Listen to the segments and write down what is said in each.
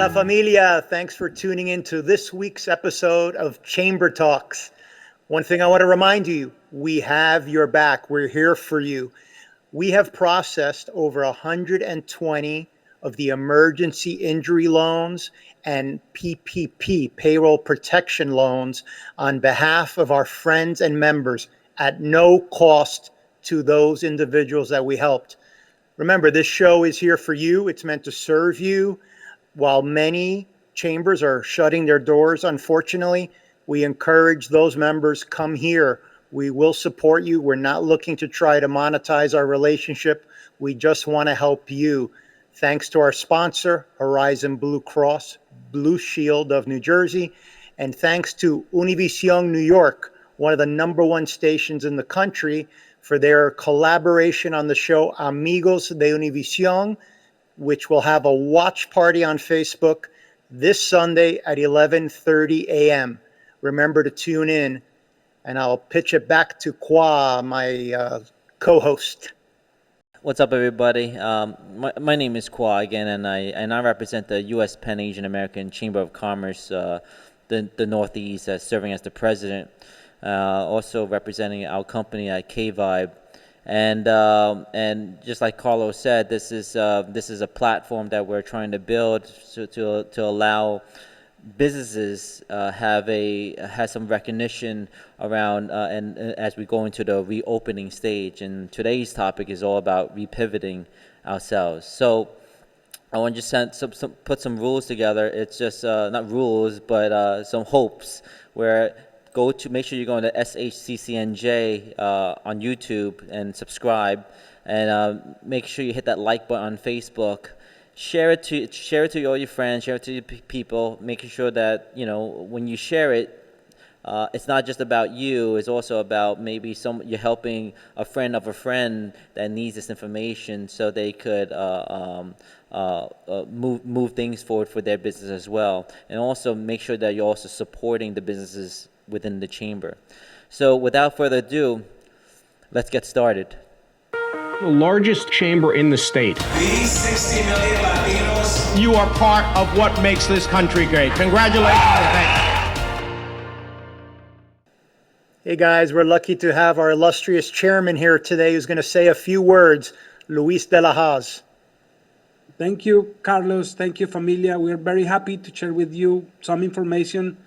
Hola familia, thanks for tuning in to this week's episode of Chamber Talks. One thing I want to remind you, we have your back. We're here for you. We have processed over 120 of the emergency injury loans and PPP, payroll protection loans, on behalf of our friends and members at no cost to those individuals that we helped. Remember, this show is here for you. It's meant to serve you. While many chambers are shutting their doors, unfortunately, we encourage those members, come here. We will support you. We're not looking to try to monetize our relationship. We just want to help you. Thanks to our sponsor, Horizon Blue Cross Blue Shield of New Jersey, and thanks to Univision New York, one of the #1 stations in the country, for their collaboration on the show Amigos de Univision, which will have a watch party on Facebook this Sunday at 11:30 a.m. Remember to tune in, and I'll pitch it back to Kwa, my co-host. What's up, everybody? My name is Kwa again, and I represent the U.S. Pan Asian American Chamber of Commerce, the Northeast, serving as the president. Also representing our company at K-Vibe. And just like Carlos said, this is a platform that we're trying to build to allow businesses have some recognition around and as we go into the reopening stage. And today's topic is all about repivoting ourselves. So I want to just put some rules together. It's just not rules, but some hopes. Where make sure you go to SHCCNJ on YouTube and subscribe, and make sure you hit that like button on Facebook. Share it to all your friends, share it to your people, making sure that when you share it, it's not just about you. It's also about maybe you're helping a friend of a friend that needs this information, so they could move things forward for their business as well. And also make sure that you're also supporting the businesses within the chamber. So without further ado, let's get started. The largest chamber in the state. These 60 million Latinos. You are part of what makes this country great. Congratulations and thank you. Hey guys, we're lucky to have our illustrious chairman here today who's going to say a few words, Luis de la Hoz. Thank you, Carlos. Thank you, Familia. We're very happy to share with you some information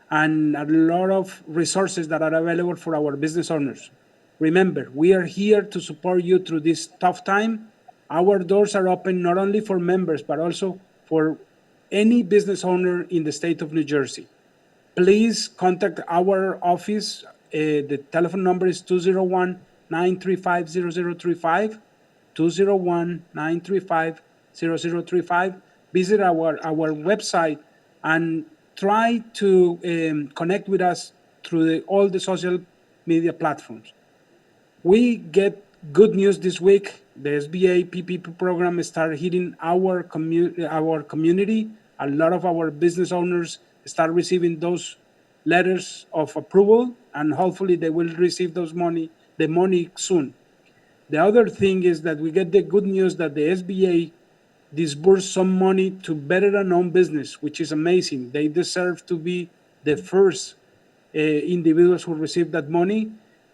and a lot of resources that are available for our business owners. Remember, we are here to support you through this tough time. Our doors are open not only for members, but also for any business owner in the state of New Jersey. Please contact our office. The telephone number is 201-935-0035, 201-935-0035. Visit our website and try to connect with us through all the social media platforms. We get good news this week. The SBA PPP program started hitting our community. A lot of our business owners start receiving those letters of approval, and hopefully they will receive the money soon. The other thing is that we get the good news that the SBA disbursed some money to veteran-owned business, which is amazing. They deserve to be the first individuals who receive that money,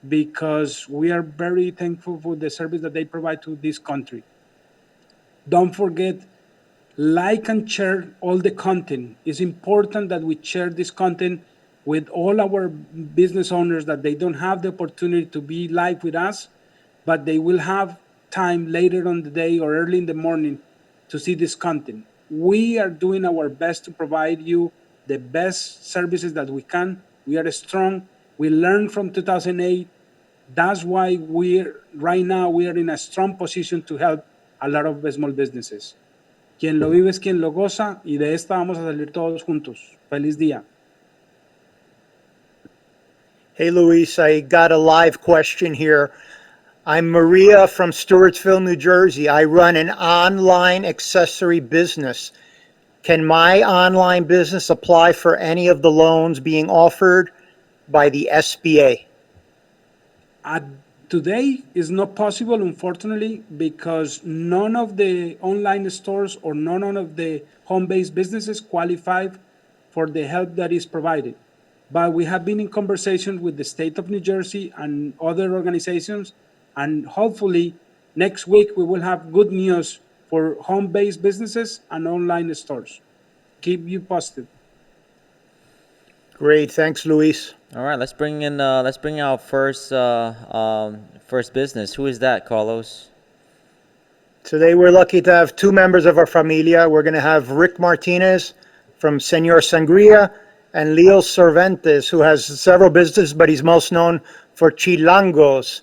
because we are very thankful for the service that they provide to this country. Don't forget, like and share all the content. It's important that we share this content with all our business owners, that they don't have the opportunity to be live with us, but they will have time later on the day or early in the morning to see this content. We are doing our best to provide you the best services that we can. We are strong. We learned from 2008. That's why right now we are in a strong position to help a lot of small businesses. Quien lo vive es quien lo goza, y de esta vamos a salir todos juntos. Feliz día. Hey Luis, I got a live question here. I'm Maria from Stewartsville, New Jersey. I run an online accessory business. Can my online business apply for any of the loans being offered by the SBA? Today is not possible, unfortunately, because none of the online stores or none of the home-based businesses qualify for the help that is provided. But we have been in conversations with the state of New Jersey and other organizations, and hopefully next week we will have good news for home-based businesses and online stores. Keep you posted. Great. Thanks, Luis. All right, let's bring our first business. Who is that, Carlos? Today we're lucky to have two members of our familia. We're going to have Rick Martinez from Senor Sangria and Leo Cervantes, who has several businesses, but he's most known for Chilangos,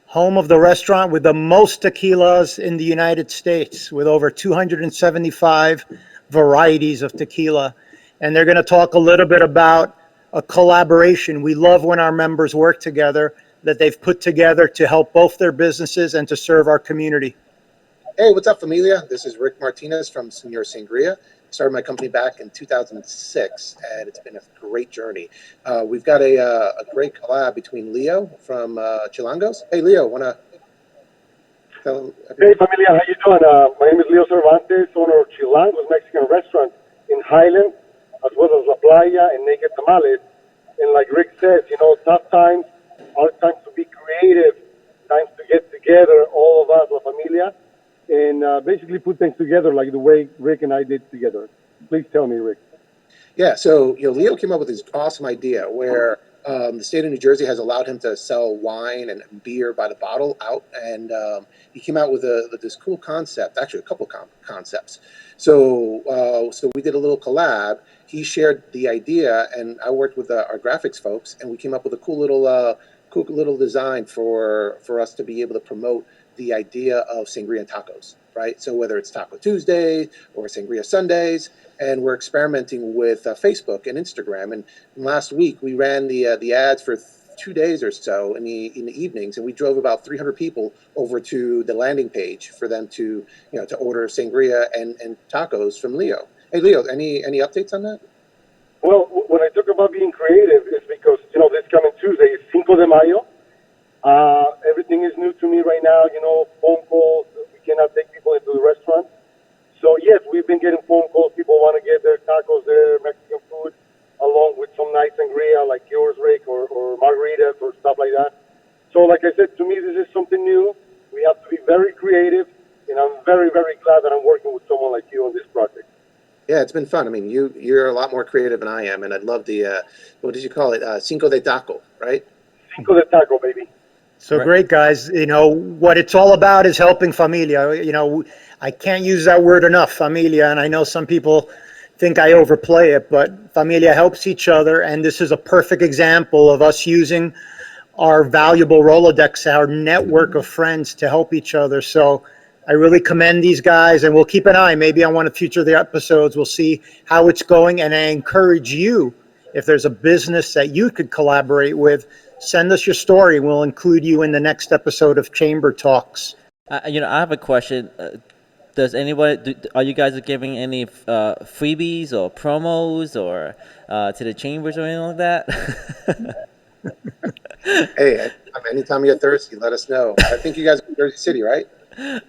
home of the restaurant with the most tequilas in the United States, with over 275 varieties of tequila. And they're going to talk a little bit about a collaboration. We love when our members work together, that they've put together to help both their businesses and to serve our community. Hey, what's up, familia? This is Rick Martinez from Senor Sangria. Started my company back in 2006, and it's been a great journey. We've got a great collab between Leo from Chilangos. Hey, Leo, want to tell them? Hey, familia, how you doing? My name is Leo Cervantes, owner of Chilangos Mexican restaurant in Highland, as well as La Playa and Naked Tamales. And like Rick says, tough times are times to be creative, times to get together, all of us, La Familia, and basically put things together like the way Rick and I did together. Please tell me, Rick. Yeah, so Leo came up with this awesome idea where the state of New Jersey has allowed him to sell wine and beer by the bottle out, and he came out with this cool concept, actually a couple concepts. So we did a little collab. He shared the idea, and I worked with our graphics folks, and we came up with a cool little design for us to be able to promote the idea of sangria and tacos, right? So whether it's Taco Tuesday or Sangria Sundays, and we're experimenting with Facebook and Instagram. And last week we ran the ads for 2 days or so in the evenings, and we drove about 300 people over to the landing page for them to order sangria and tacos from Leo. Hey, Leo, any updates on that? Well, when I talk about being creative, it's because, this coming Tuesday is Cinco de Mayo. Everything is new to me right now, phone calls. We cannot take people into the restaurant. So, yes, we've been getting phone calls. People want to get their tacos, their Mexican food, along with some nice sangria like yours, Rick, or margaritas or stuff like that. So, like I said, to me, this is something new. We have to be very creative, and I'm very, very glad that I'm working with someone like you on this project. Yeah, it's been fun. I mean, you're a lot more creative than I am, and I'd love the, what did you call it? Cinco de Taco, right? Cinco de Taco, baby. So great, guys. What it's all about is helping familia. I can't use that word enough, familia, and I know some people think I overplay it, but familia helps each other, and this is a perfect example of us using our valuable Rolodex, our network of friends to help each other. So I really commend these guys, and we'll keep an eye. Maybe on one of the episodes, we'll see how it's going, and I encourage you, if there's a business that you could collaborate with, send us your story. We'll include you in the next episode of Chamber Talks. I have a question. Are you guys giving any freebies or promos or to the chambers or anything like that? Hey, anytime you're thirsty, let us know. I think you guys are in Jersey City, right?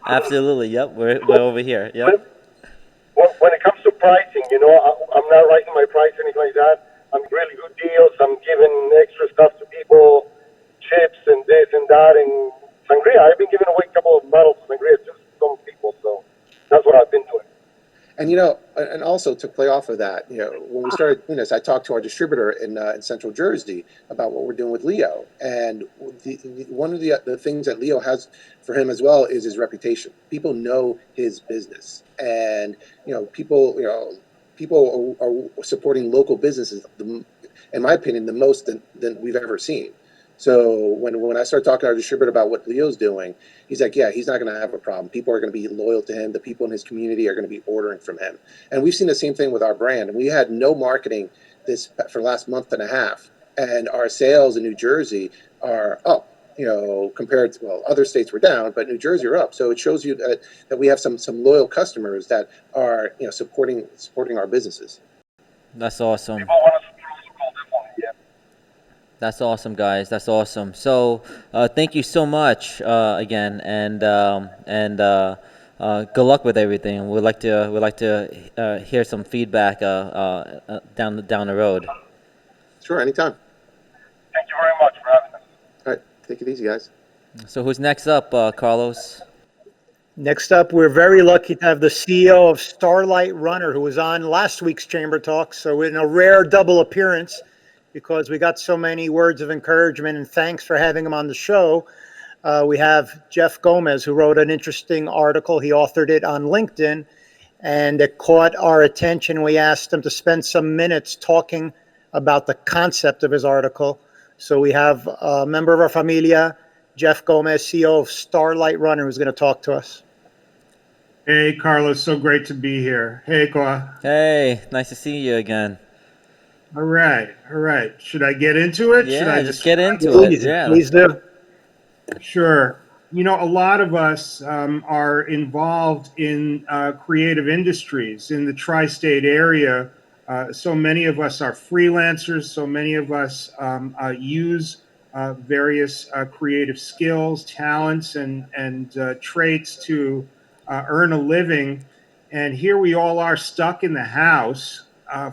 Absolutely. Yep. We're over here. Yep. When it comes to pricing, I'm not raising my price or anything like that. I'm really good deals. I'm giving extra stuff to people, chips and this and that, and sangria. I've been giving away a couple of bottles of sangria to some people, so that's what I've been doing. And and also to play off of that, when we started doing this, I talked to our distributor in Central Jersey about what we're doing with Leo. And one of the things that Leo has for him as well is his reputation. People know his business, and people are supporting local businesses, in my opinion, the most than we've ever seen. So when I start talking to our distributor about what Leo's doing, he's like, yeah, he's not going to have a problem. People are going to be loyal to him. The people in his community are going to be ordering from him. And we've seen the same thing with our brand. And we had no marketing for the last month and a half. And our sales in New Jersey are up, compared to, other states were down, but New Jersey are up. So it shows you that we have some loyal customers that are, supporting our businesses. That's awesome. People want to support local, definitely, yeah. That's awesome, guys. That's awesome. So, thank you so much again, and good luck with everything. We'd like to hear some feedback down the road. Sure, anytime. Thank you very much for having us. All right, take it easy, guys. So, who's next up, Carlos? Next up, we're very lucky to have the CEO of Starlight Runner, who was on last week's Chamber Talk. So in a rare double appearance, because we got so many words of encouragement and thanks for having him on the show. We have Jeff Gomez, who wrote an interesting article. He authored it on LinkedIn, and it caught our attention. We asked him to spend some minutes talking about the concept of his article. So we have a member of our familia, Jeff Gomez, CEO of Starlight Runner, who's going to talk to us. Hey, Carlos, so great to be here. Hey, Kwa. Hey, nice to see you again. All right. Should I get into it? Should Yeah, I just get into it. Please, Yeah. please do. Sure. You know, a lot of us are involved in creative industries in the tri-state area. So many of us are freelancers. So many of us use various creative skills, talents, and traits to earn a living. And here we all are stuck in the house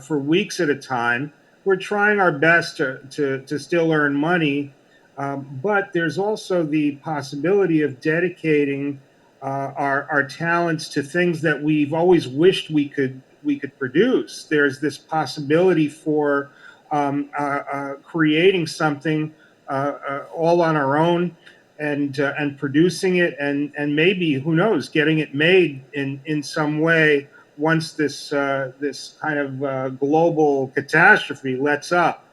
for weeks at a time. We're trying our best to still earn money. But there's also the possibility of dedicating our talents to things that we've always wished we could produce. There's this possibility for creating something all on our own and producing it and maybe, who knows, getting it made in some way once this kind of global catastrophe lets up.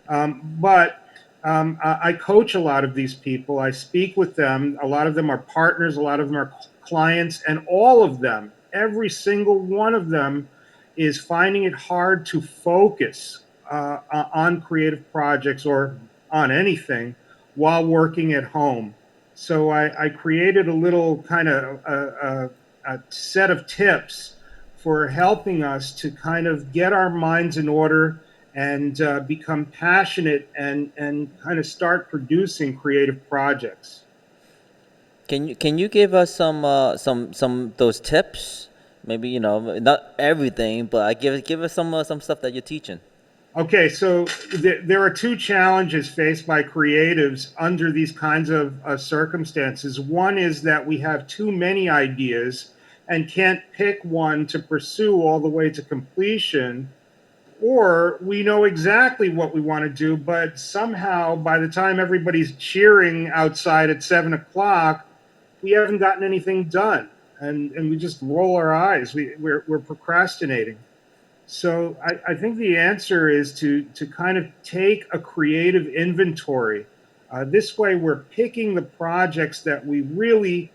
But I coach a lot of these people. I speak with them. A lot of them are partners. A lot of them are clients. And all of them, every single one of them, is finding it hard to focus on creative projects or on anything while working at home. So I created a little kind of a set of tips for helping us to kind of get our minds in order and become passionate and kind of start producing creative projects. Can you give us some those tips? Maybe, you know, not everything, but give us some stuff that you're teaching. Okay, so there are two challenges faced by creatives under these kinds of circumstances. One is that we have too many ideas and can't pick one to pursue all the way to completion. Or we know exactly what we want to do, but somehow by the time everybody's cheering outside at 7 o'clock, we haven't gotten anything done. And we just roll our eyes. We're procrastinating. So I think the answer is to kind of take a creative inventory. This way we're picking the projects that we really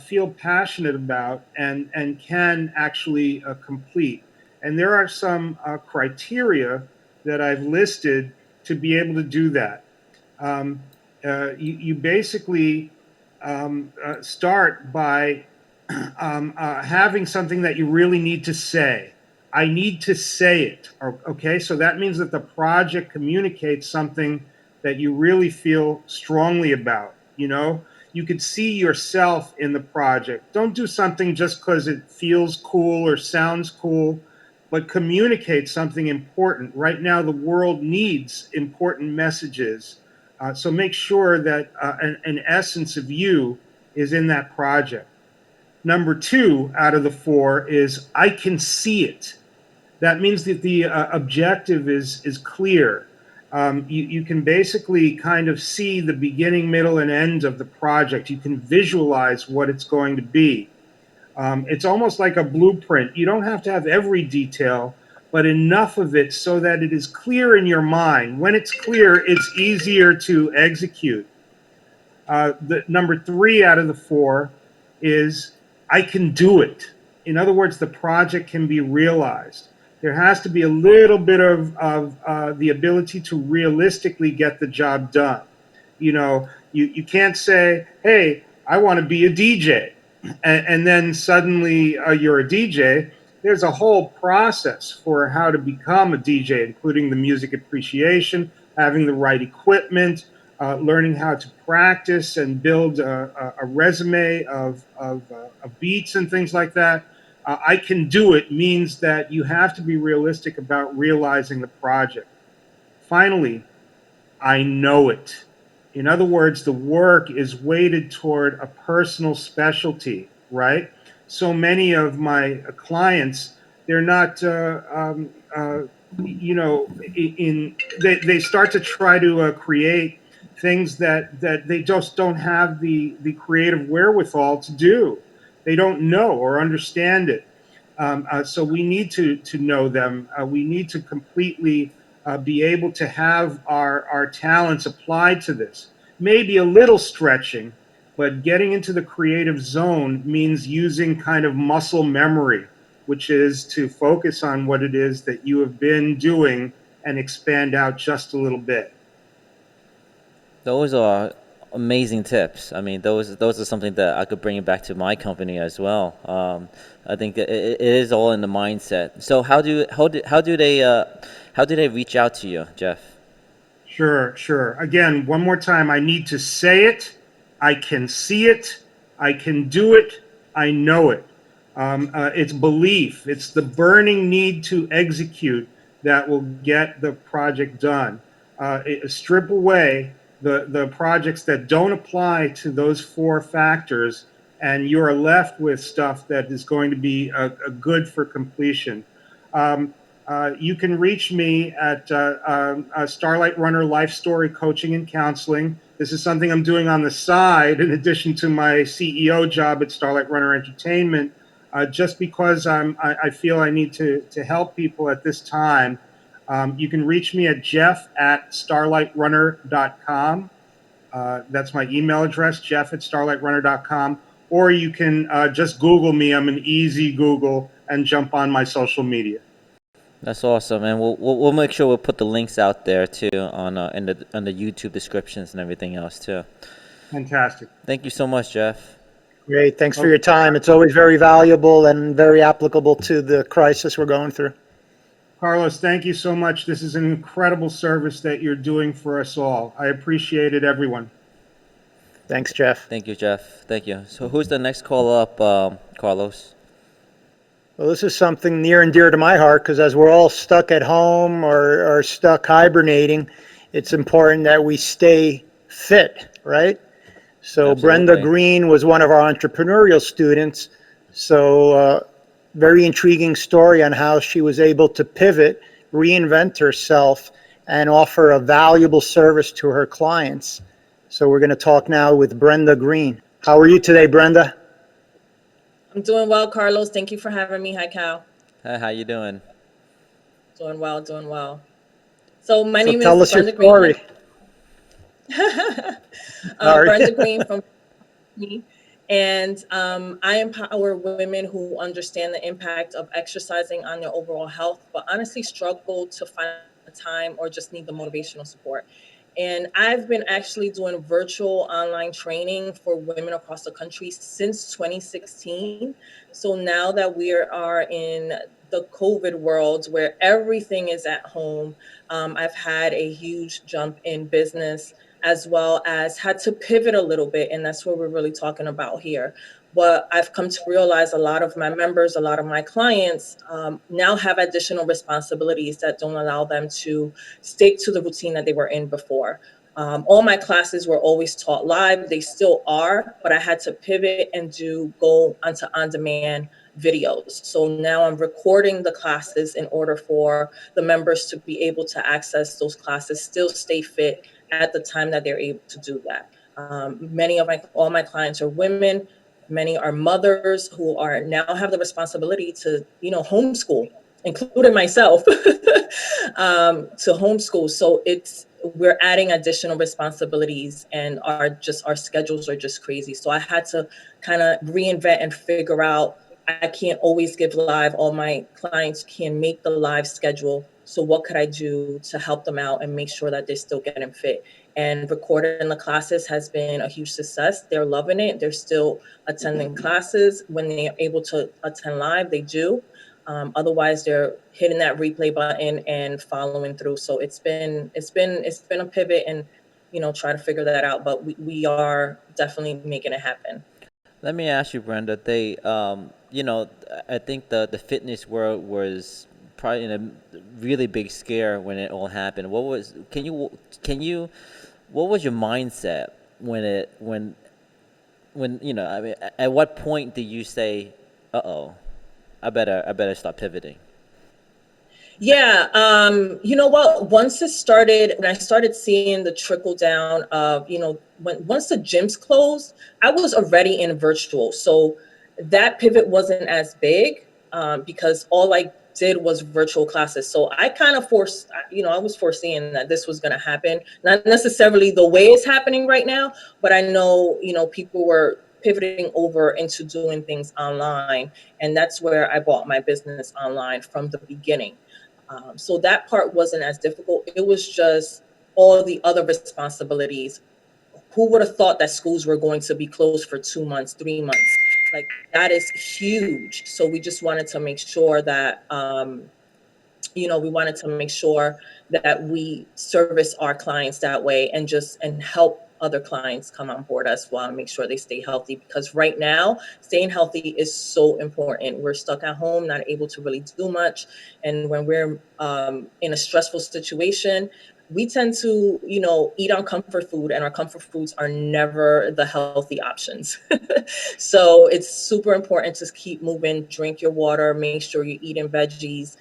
feel passionate about and can actually complete. And there are some criteria that I've listed to be able to do that. You basically start by having something that you really need to say. I need to say it, okay? So that means that the project communicates something that you really feel strongly about, you know? You could see yourself in the project. Don't do something just because it feels cool or sounds cool, but communicate something important. Right now, the world needs important messages. So make sure that an essence of you is in that project. Number 2 out of the 4 is I can see it. That means that the objective is clear. You can basically kind of see the beginning, middle, and end of the project. You can visualize what it's going to be. It's almost like a blueprint. You don't have to have every detail, but enough of it so that it is clear in your mind. When it's clear, it's easier to execute. The number 3 out of the 4 is I can do it. In other words, the project can be realized. There has to be a little bit of the ability to realistically get the job done. You know, you can't say, hey, I want to be a DJ. And then suddenly you're a DJ. There's a whole process for how to become a DJ, including the music appreciation, having the right equipment, learning how to practice and build a resume of beats and things like that. I can do it means that you have to be realistic about realizing the project. Finally, I know it. In other words, the work is weighted toward a personal specialty, right? So many of my clients, they're not, they start to try to create things that they just don't have the creative wherewithal to do. They don't know or understand it. So we need to know them. We need to completely be able to have our talents applied to this. Maybe a little stretching, but getting into the creative zone means using kind of muscle memory, which is to focus on what it is that you have been doing and expand out just a little bit. Those are amazing tips. I mean, those are something that I could bring back to my company as well. I think it is all in the mindset. So how do they reach out to you, Jeff? Sure. Again, one more time, I need to say it, I can see it, I can do it, I know it. It's belief, it's the burning need to execute that will get the project done. Strip away the projects that don't apply to those four factors, and you're left with stuff that is going to be a good for completion. You can reach me at Starlight Runner Life Story Coaching and Counseling. This is something I'm doing on the side in addition to my CEO job at Starlight Runner Entertainment, just because I feel I need to help people at this time. You can reach me at jeff@starlightrunner.com. That's my email address, jeff@starlightrunner.com. Or you can just Google me. I'm an easy Google, and jump on my social media. That's awesome, and we'll make sure we'll put the links out there too on in the YouTube descriptions and everything else too. Fantastic. Thank you so much, Jeff. Great. Thanks for your time. It's always very valuable and very applicable to the crisis we're going through. Carlos, thank you so much. This is an incredible service that you're doing for us all. I appreciate it, everyone. Thanks, Jeff. Thank you, Jeff. Thank you. So who's the next call up, Carlos? Well, this is something near and dear to my heart because as we're all stuck at home or stuck hibernating, it's important that we stay fit, right? So Absolutely. Brenda Green was one of our entrepreneurial students. So very intriguing story on how she was able to pivot, reinvent herself, and offer a valuable service to her clients. So we're going to talk now with Brenda Green. How are you today, Brenda? I'm doing well, Carlos. Thank you for having me. Hi, Cal. Hi, how you doing? Doing well. So my So name tell is us your Brenda story. Green. Brenda Green from me. And I empower women who understand the impact of exercising on their overall health, but honestly struggle to find the time or just need the motivational support. And I've been actually doing virtual online training for women across the country since 2016. So now that we are in the COVID world where everything is at home, I've had a huge jump in business as well as had to pivot a little bit. And that's what we're really talking about here. What I've come to realize, a lot of my members, a lot of my clients now have additional responsibilities that don't allow them to stick to the routine that they were in before. All my classes were always taught live. They still are, but I had to pivot and go onto on-demand videos. So now I'm recording the classes in order for the members to be able to access those classes, still stay fit at the time that they're able to do that. All my clients are women. Many are mothers who are now have the responsibility to, homeschool, including myself, to homeschool. So we're adding additional responsibilities, and our schedules are just crazy. So I had to kind of reinvent and figure out, I can't always give live. All my clients can make the live schedule. So what could I do to help them out and make sure that they're still getting fit? And recording the classes has been a huge success. They're loving it. They're still attending classes. When they're able to attend live, they do. Otherwise, they're hitting that replay button and following through. So it's been a pivot, and try to figure that out. But we are definitely making it happen. Let me ask you, Brenda. I think the fitness world was probably in a really big scare when it all happened. What was your mindset at what point did you say, "Uh-oh, I better start pivoting"? Yeah, you know what? Once it started, when I started seeing the trickle down of, once the gyms closed, I was already in virtual. So that pivot wasn't as big because all I did was virtual classes. So I kind of I was foreseeing that this was going to happen. Not necessarily the way it's happening right now, but I know, people were pivoting over into doing things online. And that's where I bought my business online from the beginning. So that part wasn't as difficult. It was just all the other responsibilities. Who would have thought that schools were going to be closed for 2 months, 3 months? Like, that is huge. So we just wanted to make sure that, we service our clients that way and help other clients come on board as well and make sure they stay healthy, because right now staying healthy is so important. We're stuck at home, not able to really do much. And when we're in a stressful situation, we tend to, eat on comfort food, and our comfort foods are never the healthy options. So it's super important to keep moving, drink your water, make sure you're eating veggies,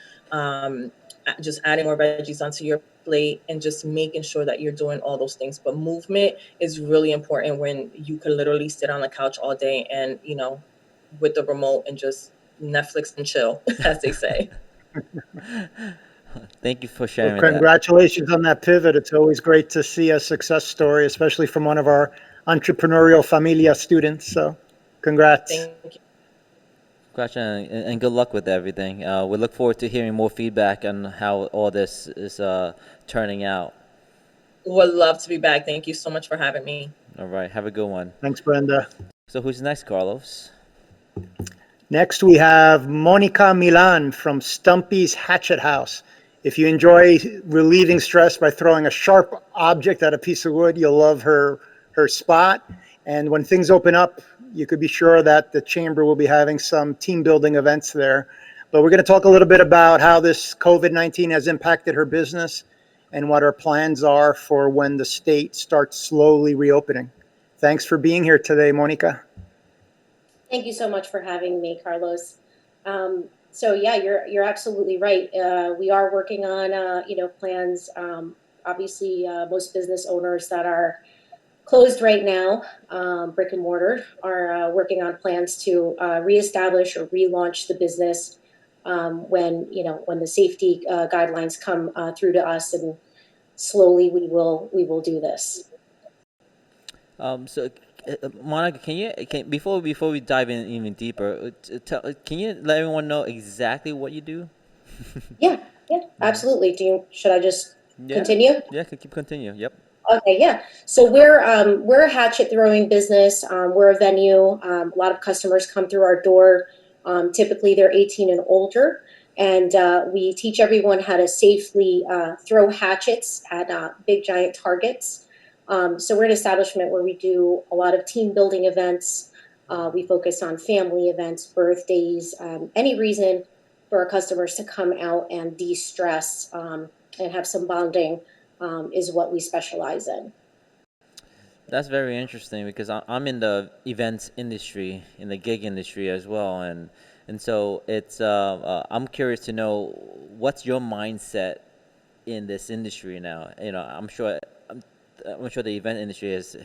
just adding more veggies onto your plate, and just making sure that you're doing all those things. But movement is really important when you can literally sit on the couch all day and, with the remote and just Netflix and chill, as they say. Thank you for sharing Well, that. congratulations on that pivot. It's always great to see a success story, especially from one of our entrepreneurial familia students. So congrats. Thank you. Gotcha, and good luck with everything. We look forward to hearing more feedback on how all this is turning out. Would love to be back. Thank you so much for having me. All right, have a good one. Thanks, Brenda. So who's next, Carlos? Next, we have Monica Milan from Stumpy's Hatchet House. If you enjoy relieving stress by throwing a sharp object at a piece of wood, you'll love her spot. And when things open up, you could be sure that the Chamber will be having some team building events there. But we're going to talk a little bit about how this COVID-19 has impacted her business and what her plans are for when the state starts slowly reopening. Thanks for being here today, Monica. Thank you so much for having me, Carlos. So yeah, you're absolutely right. We are working on plans. Obviously, most business owners that are closed right now, brick and mortar, are working on plans to reestablish or relaunch the business when the safety guidelines come through to us, and slowly we will do this. So, Monica, before we dive in even deeper, can you let everyone know exactly what you do? Yeah, absolutely. Should I just continue? Yeah, keep continue. Yep. Okay, yeah. So we're a hatchet throwing business. We're a venue. A lot of customers come through our door. Typically, they're 18 and older, and we teach everyone how to safely throw hatchets at big giant targets. So we're an establishment where we do a lot of team building events. We focus on family events, birthdays, any reason for our customers to come out and de-stress and have some bonding is what we specialize in. That's very interesting, because I'm in the events industry, in the gig industry as well, and so it's I'm curious to know, what's your mindset in this industry now? I'm sure the event industry is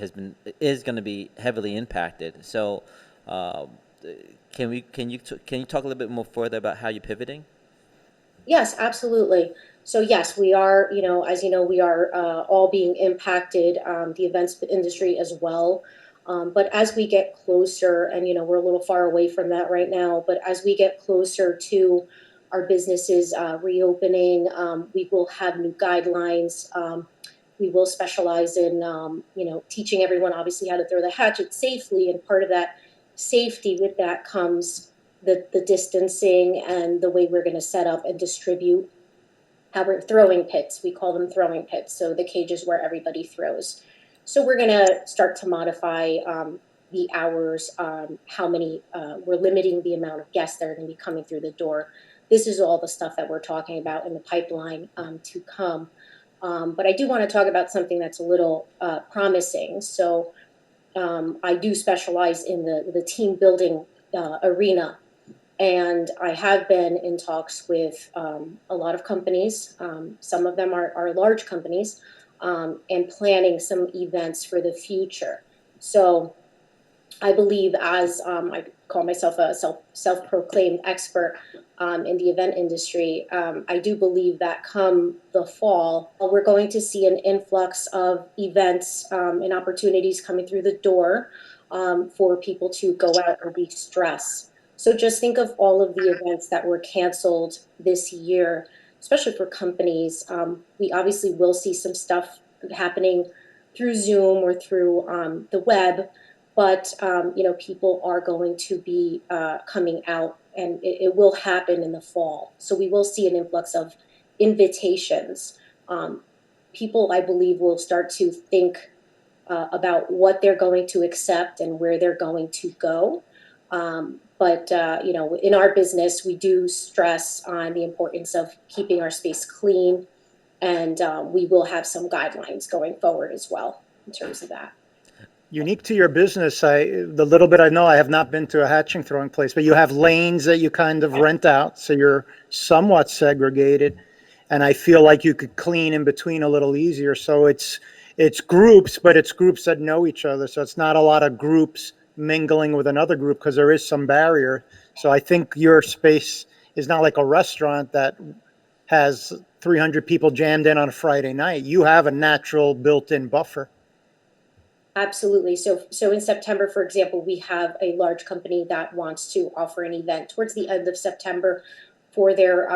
going to be heavily impacted. So, can you talk a little bit more further about how you're pivoting? Yes, absolutely. So yes, we are. As you know, we are all being impacted. The events industry as well. But as we get closer, and we're a little far away from that right now, but as we get closer to our businesses reopening, we will have new guidelines. We will specialize in, teaching everyone obviously how to throw the hatchet safely. And part of that safety with that comes the distancing and the way we're going to set up and distribute our throwing pits. We call them throwing pits, so the cages where everybody throws. So we're going to start to modify the hours, how many, we're limiting the amount of guests that are going to be coming through the door. This is all the stuff that we're talking about in the pipeline to come. But I do want to talk about something that's a little promising. So I do specialize in the team building arena. And I have been in talks with a lot of companies. Some of them are large companies, and planning some events for the future. So I believe, as I call myself a self-proclaimed expert in the event industry, I do believe that come the fall, we're going to see an influx of events and opportunities coming through the door for people to go out and de-stress. So just think of all of the events that were canceled this year, especially for companies. We obviously will see some stuff happening through Zoom or through the web, but people are going to be coming out, and it will happen in the fall. So we will see an influx of invitations. People, I believe, will start to think about what they're going to accept and where they're going to go. But in our business, we do stress on the importance of keeping our space clean, and we will have some guidelines going forward as well in terms of that. Unique to your business, the little bit I know, I have not been to a hatching throwing place, but you have lanes that you kind of rent out, so you're somewhat segregated, and I feel like you could clean in between a little easier. So it's groups, but it's groups that know each other, so it's not a lot of groups mingling with another group because there is some barrier. So I think your space is not like a restaurant that has 300 people jammed in on a Friday night. You have a natural built-in buffer. Absolutely. So in September, for example, we have a large company that wants to offer an event towards the end of September for their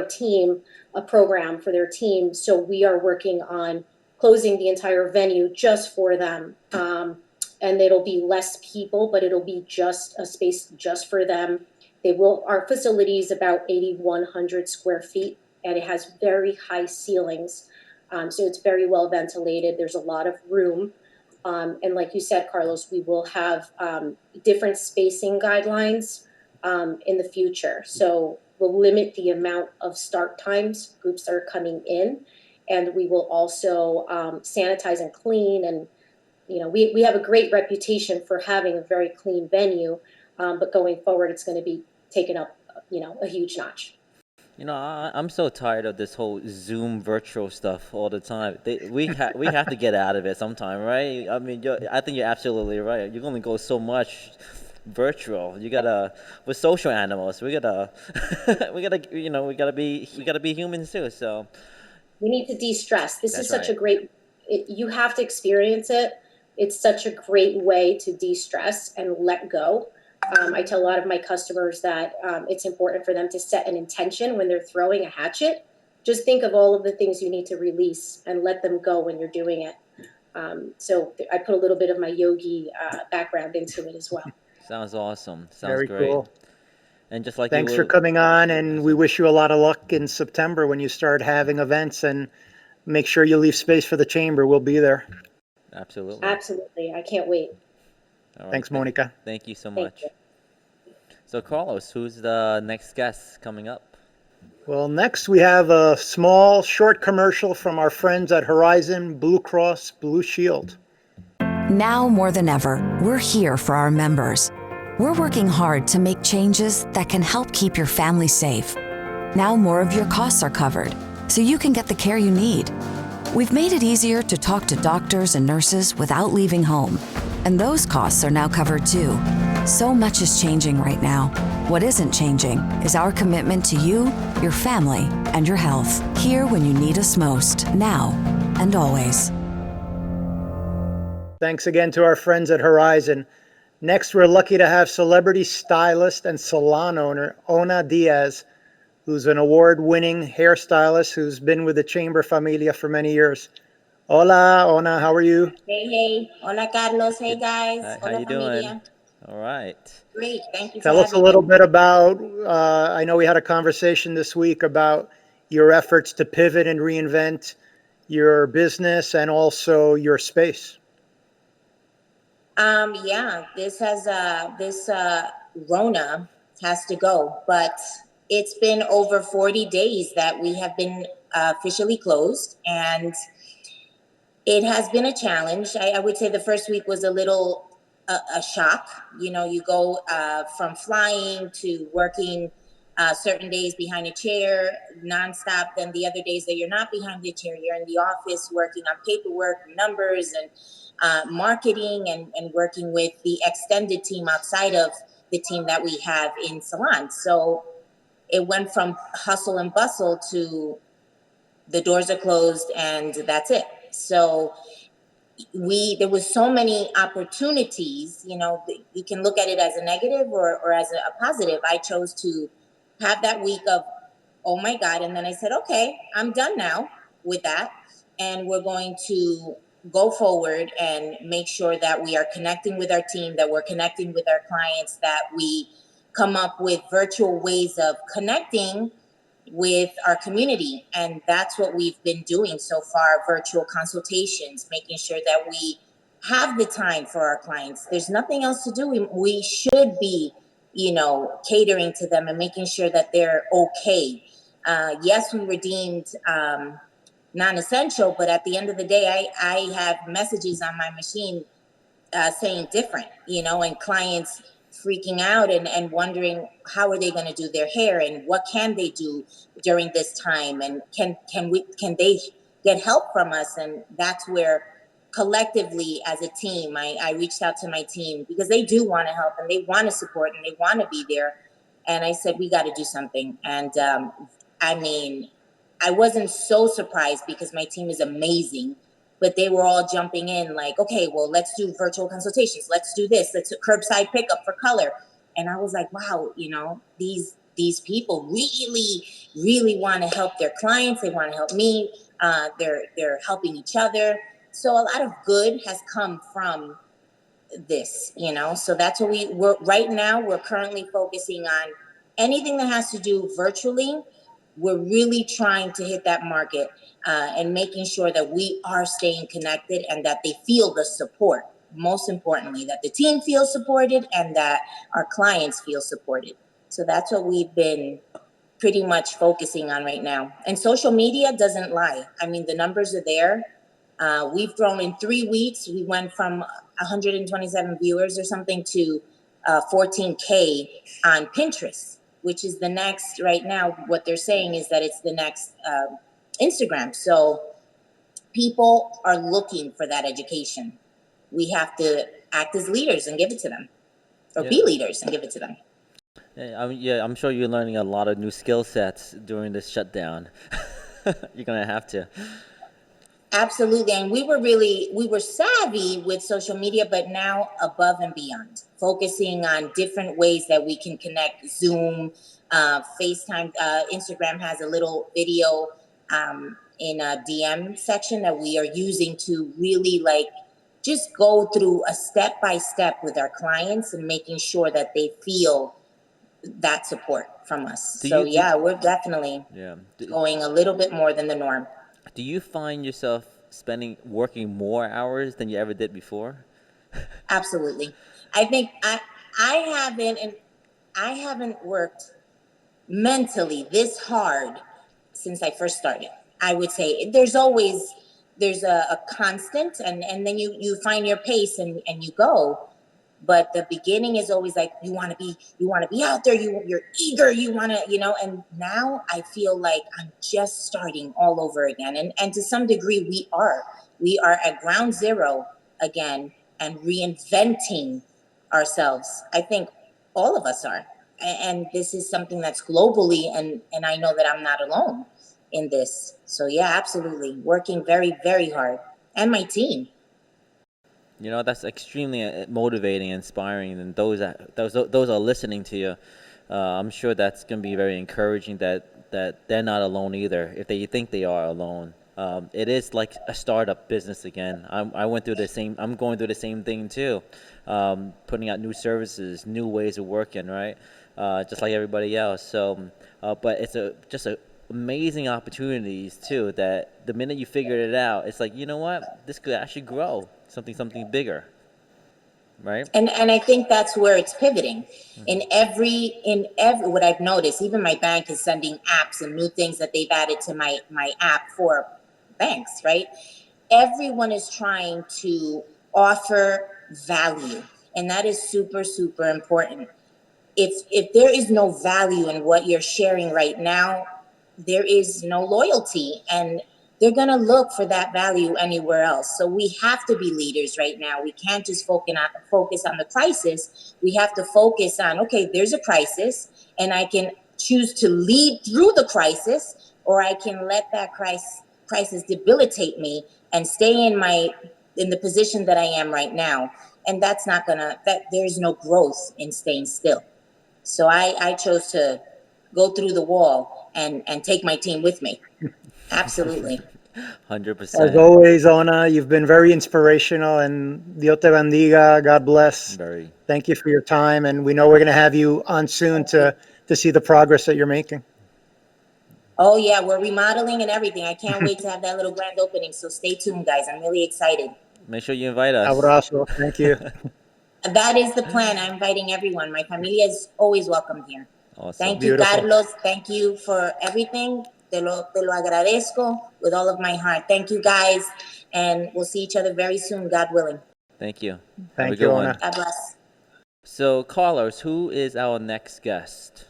team, a program for their team. So we are working on closing the entire venue just for them. And it'll be less people, but it'll be just a space just for them. Our facility is about 8,100 square feet, and it has very high ceilings. So it's very well ventilated. There's a lot of room. And like you said, Carlos, we will have different spacing guidelines in the future. So we'll limit the amount of start times, groups that are coming in, and we will also sanitize and clean. And we have a great reputation for having a very clean venue, but going forward, it's going to be taken up, a huge notch. I'm so tired of this whole Zoom virtual stuff all the time. We have to get out of it sometime, right? I mean, I think you're absolutely right. You can only go so much virtual. We're social animals. We gotta be humans too. So we need to de-stress. This is such right. a great. You have to experience it. It's such a great way to de-stress and let go. I tell a lot of my customers that it's important for them to set an intention when they're throwing a hatchet. Just think of all of the things you need to release and let them go when you're doing it. So I put a little bit of my yogi background into it as well. Sounds awesome. Sounds Very great. cool. And just like Thanks for coming on, and we wish you a lot of luck in September when you start having events, and make sure you leave space for the chamber. We'll be there. Absolutely. Absolutely. I can't wait. All right. Thanks, Monica. Thank you so Thank much. you. So, Carlos, who's the next guest coming up? Well, next we have a small, short commercial from our friends at Horizon Blue Cross Blue Shield. Now more than ever, we're here for our members. We're working hard to make changes that can help keep your family safe. Now more of your costs are covered, so you can get the care you need. We've made it easier to talk to doctors and nurses without leaving home, and those costs are now covered too. So much is changing right now. What isn't changing is our commitment to you, your family, and your health. Here when you need us most, now and always. Thanks again to our friends at Horizon. Next, we're lucky to have celebrity stylist and salon owner Ona Diaz, who's an award-winning hairstylist who's been with the Chamber Familia for many years. Hola, Ona, how are you? Hey, hola Carlos, hey guys, How hola you doing? familia. All right. Great. Thank you for Tell us a having little me. bit about, I know we had a conversation this week about your efforts to pivot and reinvent your business and also your space. Yeah, this Rona has to go, but it's been over 40 days that we have been officially closed, and it has been a challenge. I would say the first week was a little a shock. You know, you go from flying to working certain days behind a chair nonstop. Then the other days that you're not behind the chair, you're in the office working on paperwork, numbers, and marketing, and working with the extended team outside of the team that we have in salon. So it went from hustle and bustle to the doors are closed and that's it. So there was so many opportunities. You know, you can look at it as a negative or as a positive. I chose to have that week of, oh my God, and then I said, okay, I'm done now with that, and we're going to go forward and make sure that we are connecting with our team, that we're connecting with our clients, that we come up with virtual ways of connecting with our community. And that's what we've been doing so far, virtual consultations, making sure that we have the time for our clients. There's nothing else to do. We should be, you know, catering to them and making sure that they're okay. Yes, we were deemed non-essential, but at the end of the day, I have messages on my machine saying different, you know, and clients freaking out and wondering how are they going to do their hair and what can they do during this time, and can they get help from us. And that's where collectively as a team, I reached out to my team because they do want to help and they want to support and they want to be there. And I said, we got to do something. And I mean, I wasn't so surprised because my team is amazing, but they were all jumping in like, okay, well, let's do virtual consultations. Let's do this. Let's do curbside pickup for color. And I was like, wow, you know, these people really, really want to help their clients. They want to help me. They're helping each other. So a lot of good has come from this, you know. So that's what we're right now. We're currently focusing on anything that has to do virtually. We're really trying to hit that market and making sure that we are staying connected and that they feel the support. Most importantly, that the team feels supported and that our clients feel supported. So that's what we've been pretty much focusing on right now. And social media doesn't lie. I mean, the numbers are there. We've grown in 3 weeks. We went from 127 viewers or something to 14K on Pinterest, which is the next, right now, what they're saying is that it's the next Instagram. So people are looking for that education. We have to act as leaders and give it to them, or be leaders and give it to them. Yeah, I'm sure you're learning a lot of new skill sets during this shutdown. You're going to have to. Absolutely. And we were savvy with social media, but now above and beyond, focusing on different ways that we can connect. Zoom, FaceTime, Instagram has a little video in a DM section that we are using to really like just go through a step by step with our clients and making sure that they feel that support from us. We're definitely going a little bit more than the norm. Do you find yourself working more hours than you ever did before? Absolutely. I think I haven't worked mentally this hard since I first started. I would say there's a constant and then you find your pace and you go. But the beginning is always like you want to be out there, you're eager, you want to, you know. And now I feel like I'm just starting all over again, and to some degree we are at ground zero again and reinventing ourselves. I think all of us are, and this is something that's globally, and I know that I'm not alone in this. So yeah, absolutely, working very, very hard, and my team. You know, that's extremely motivating, inspiring, and those are listening to you. I'm sure that's going to be very encouraging that they're not alone either, if they think they are alone. It is like a startup business again. I'm going through the same thing too, putting out new services, new ways of working, right? Just like everybody else. So, but it's just a amazing opportunities too, that the minute you figured it out, it's like, you know what, this could actually grow something bigger, right? And I think that's where it's pivoting. In every what I've noticed, even my bank is sending apps and new things that they've added to my app for banks, right? Everyone is trying to offer value, and that is super, super important. If there is no value in what you're sharing right now, there is no loyalty, and they're going to look for that value anywhere else. So we have to be leaders right now. We can't just focus on the crisis. We have to focus on, okay, there's a crisis, and I can choose to lead through the crisis, or I can let that crisis debilitate me and stay in the position that I am right now. And that's not gonna, that there's no growth in staying still. So I chose to go through the wall and take my team with me. Absolutely. 100%. As always, Ona, you've been very inspirational, and Dios te bendiga. God bless. Very. Thank you for your time, and we know we're going to have you on soon to see the progress that you're making. Oh yeah, we're remodeling and everything. I can't wait to have that little grand opening. So stay tuned, guys. I'm really excited. Make sure you invite us. Abrazo. Thank you. That is the plan. I'm inviting everyone. My familia is always welcome here. Awesome. Thank you, Beautiful. Carlos. Thank you for everything. Te lo agradezco with all of my heart. Thank you, guys. And we'll see each other very soon, God willing. Thank you. Have a Thank good you, one. Ona. God bless. So, Carlos, who is our next guest?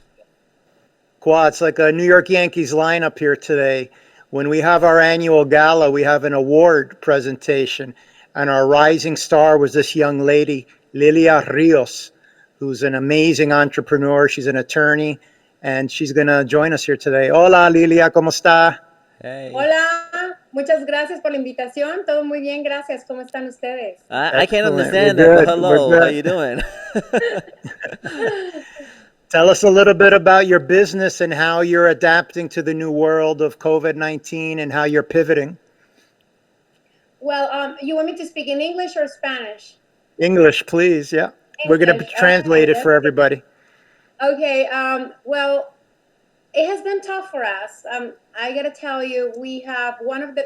Qua, it's like a New York Yankees lineup here today. When we have our annual gala, we have an award presentation, and our rising star was this young lady, Lilia Rios, who's an amazing entrepreneur. She's an attorney, and she's going to join us here today. Hola, Lilia, ¿cómo está? Hey. Hola, muchas gracias por la invitación. Todo muy bien, gracias. ¿Cómo están ustedes? I can't Excellent. understand We're that, but good. hello, We're how good. you doing? Tell us a little bit about your business and how you're adapting to the new world of COVID-19 and how you're pivoting. Well, you want me to speak in English or Spanish? English, please. Yeah. We're going to English. translate it Okay, for everybody. Okay. Well, it has been tough for us. I gotta tell you, we have one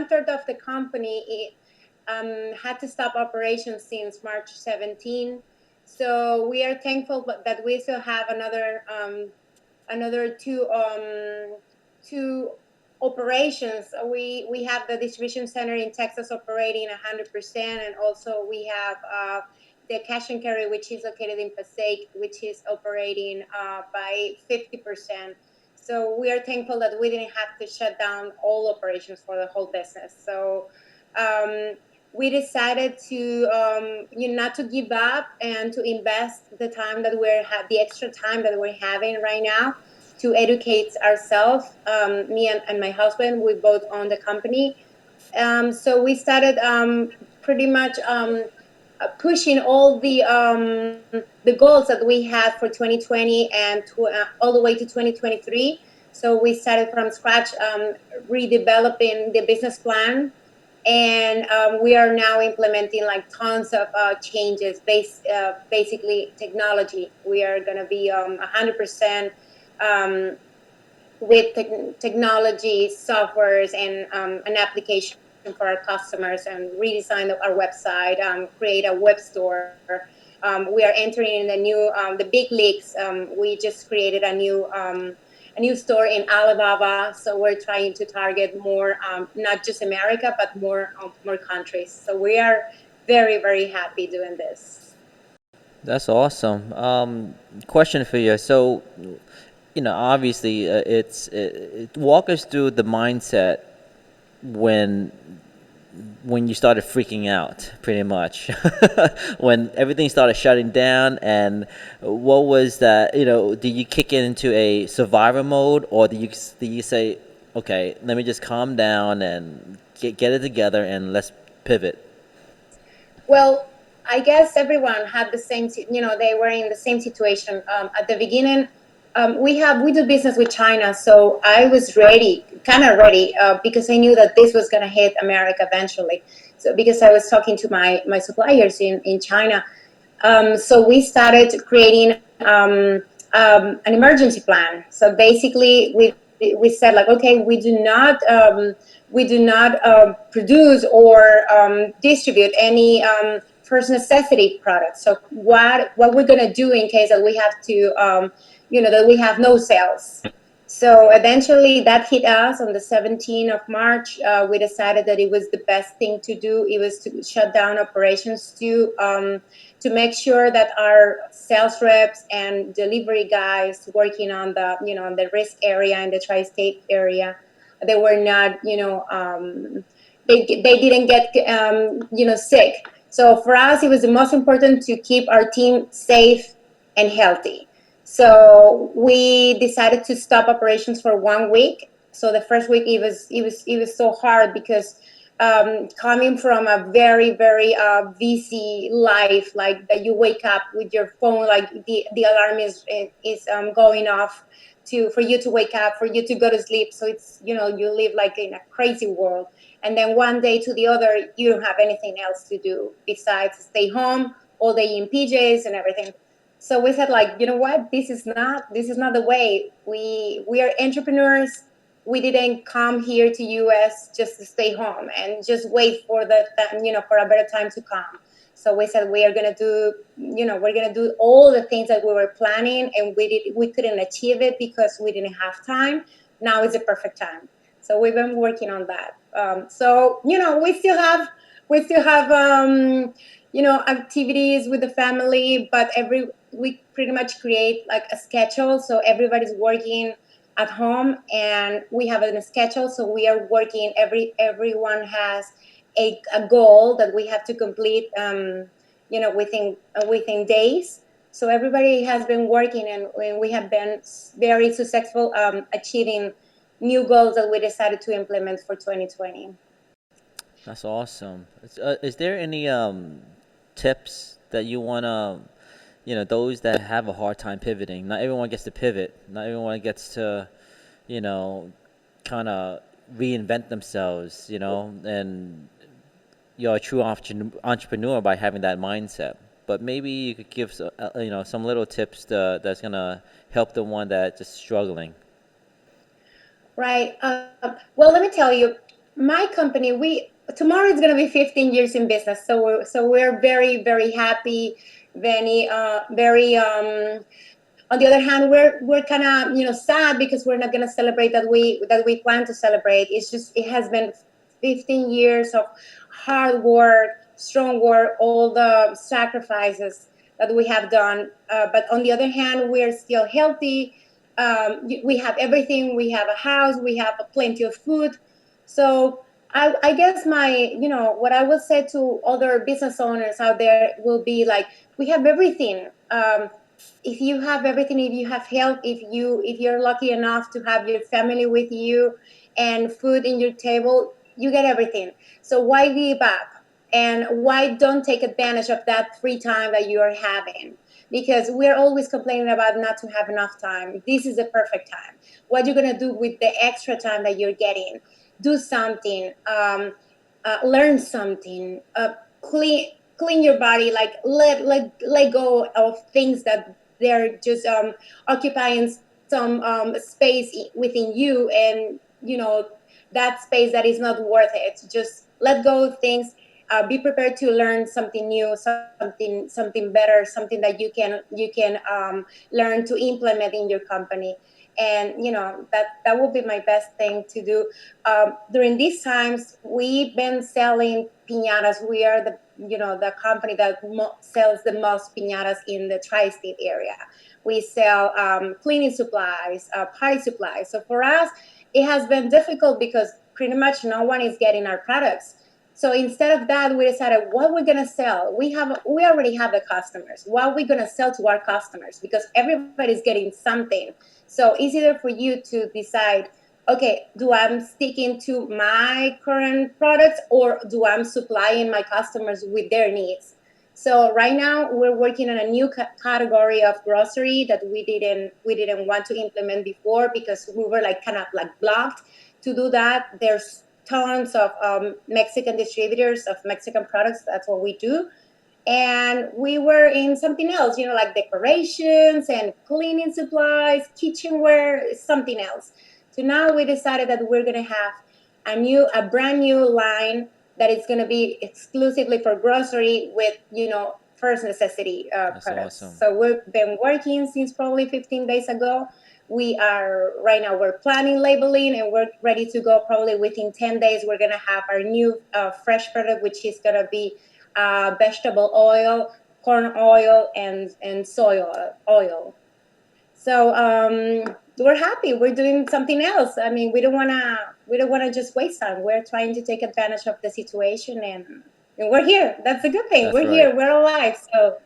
third of the company had to stop operations since March 17. So we are thankful that we still have another two operations. We have the distribution center in Texas operating 100%, and also we have the cash and carry, which is located in Passaic, which is operating by 50%. So we are thankful that we didn't have to shut down all operations for the whole business. So we decided to not to give up and to invest the time that the extra time that we're having right now to educate ourselves. Me and my husband, we both own the company. So we started pretty much pushing all the goals that we had for 2020 and all the way to 2023. So we started from scratch, redeveloping the business plan, and we are now implementing like tons of changes, basically technology. We are going to be 100% with technology, softwares, and an application for our customers, and redesign our website, create a web store. We are entering in the big leagues. We just created a new store in Alabama, so we're trying to target more, not just America, but more countries. So we are very, very happy doing this. That's awesome. Question for you. So, obviously, walk us through the mindset when you started freaking out, pretty much, when everything started shutting down. And what was that? Did you kick into a survivor mode, or did you say, okay, let me just calm down and get it together and let's pivot? Well, I guess everyone had the same, they were in the same situation. At the beginning, we do business with China, so I was ready, kind of ready, because I knew that this was going to hit America eventually. So because I was talking to my suppliers in China, so we started creating an emergency plan. So basically, we said like, okay, we do not produce or distribute any first necessity products. So what we're gonna do in case that we have to that we have no sales. So eventually that hit us on the 17th of March. We decided that it was the best thing to do. It was to shut down operations to make sure that our sales reps and delivery guys working on the on the risk area in the tri-state area, they were not they didn't get sick. So for us, it was the most important to keep our team safe and healthy. So we decided to stop operations for 1 week. So the first week it was so hard because coming from a very busy life, like that you wake up with your phone, like the alarm is going off for you to wake up, for you to go to sleep. So it's you live like in a crazy world, and then one day to the other you don't have anything else to do besides stay home all day in PJs and everything. So we said, like, you know what? This is not the way. We are entrepreneurs. We didn't come here to US just to stay home and just wait for for a better time to come. So we said we are gonna do, we're gonna do all the things that we were planning, and we couldn't achieve it because we didn't have time. Now is the perfect time. So we've been working on that. So we still have activities with the family, but we pretty much create like a schedule. So everybody's working at home and we have a schedule. So we are working, everyone has a goal that we have to complete, within days. So everybody has been working and we have been very successful achieving new goals that we decided to implement for 2020. That's awesome. Is there any tips that you wanna, those that have a hard time pivoting? Not everyone gets to pivot. Not everyone gets to, kind of reinvent themselves. And you're a true entrepreneur by having that mindset. But maybe you could give some little tips that's gonna help the one that's just struggling. Right. Well, let me tell you, my company, tomorrow is going to be 15 years in business. So we're very, very happy, very. On the other hand, we're kind of sad because we're not going to celebrate that we plan to celebrate. It's just it has been 15 years of hard work, strong work, all the sacrifices that we have done. But on the other hand, we're still healthy. We have everything. We have a house. We have plenty of food. So I guess what I will say to other business owners out there will be like, we have everything. If you have everything, if you have health, if you're lucky enough to have your family with you and food in your table, you get everything. So why give up? And why don't take advantage of that free time that you are having? Because we're always complaining about not to have enough time. This is the perfect time. What you're gonna do with the extra time that you're getting? Do something, learn something, clean your body, like let go of things that they're just occupying some space within you, and that space that is not worth it. Just let go of things. Be prepared to learn something new, something better, something that you can learn to implement in your company. And that will be my best thing to do. During these times, we've been selling piñatas. We are the company that sells the most piñatas in the tri-state area. We sell cleaning supplies, party supplies. So for us, it has been difficult because pretty much no one is getting our products. So instead of that, we decided what we're gonna sell. We already have the customers. What are we gonna sell to our customers? Because everybody's getting something. So it's either for you to decide, okay, do I'm sticking to my current products or do I'm supplying my customers with their needs? So right now we're working on a new category of grocery that we didn't want to implement before because we were like kind of like blocked to do that. There's tons of Mexican distributors of Mexican products. That's what we do. And we were in something else, like decorations and cleaning supplies, kitchenware, something else. So now we decided that we're going to have a brand new line that is going to be exclusively for grocery with, first necessity products. Awesome. So we've been working since probably 15 days ago. Right now we're planning labeling and we're ready to go probably within 10 days. We're going to have our new fresh product, which is going to be vegetable oil, corn oil, and soy oil. So we're happy. We're doing something else. I mean, we don't wanna just waste time. We're trying to take advantage of the situation, and we're here. That's a good thing. That's we're right. here. We're alive. So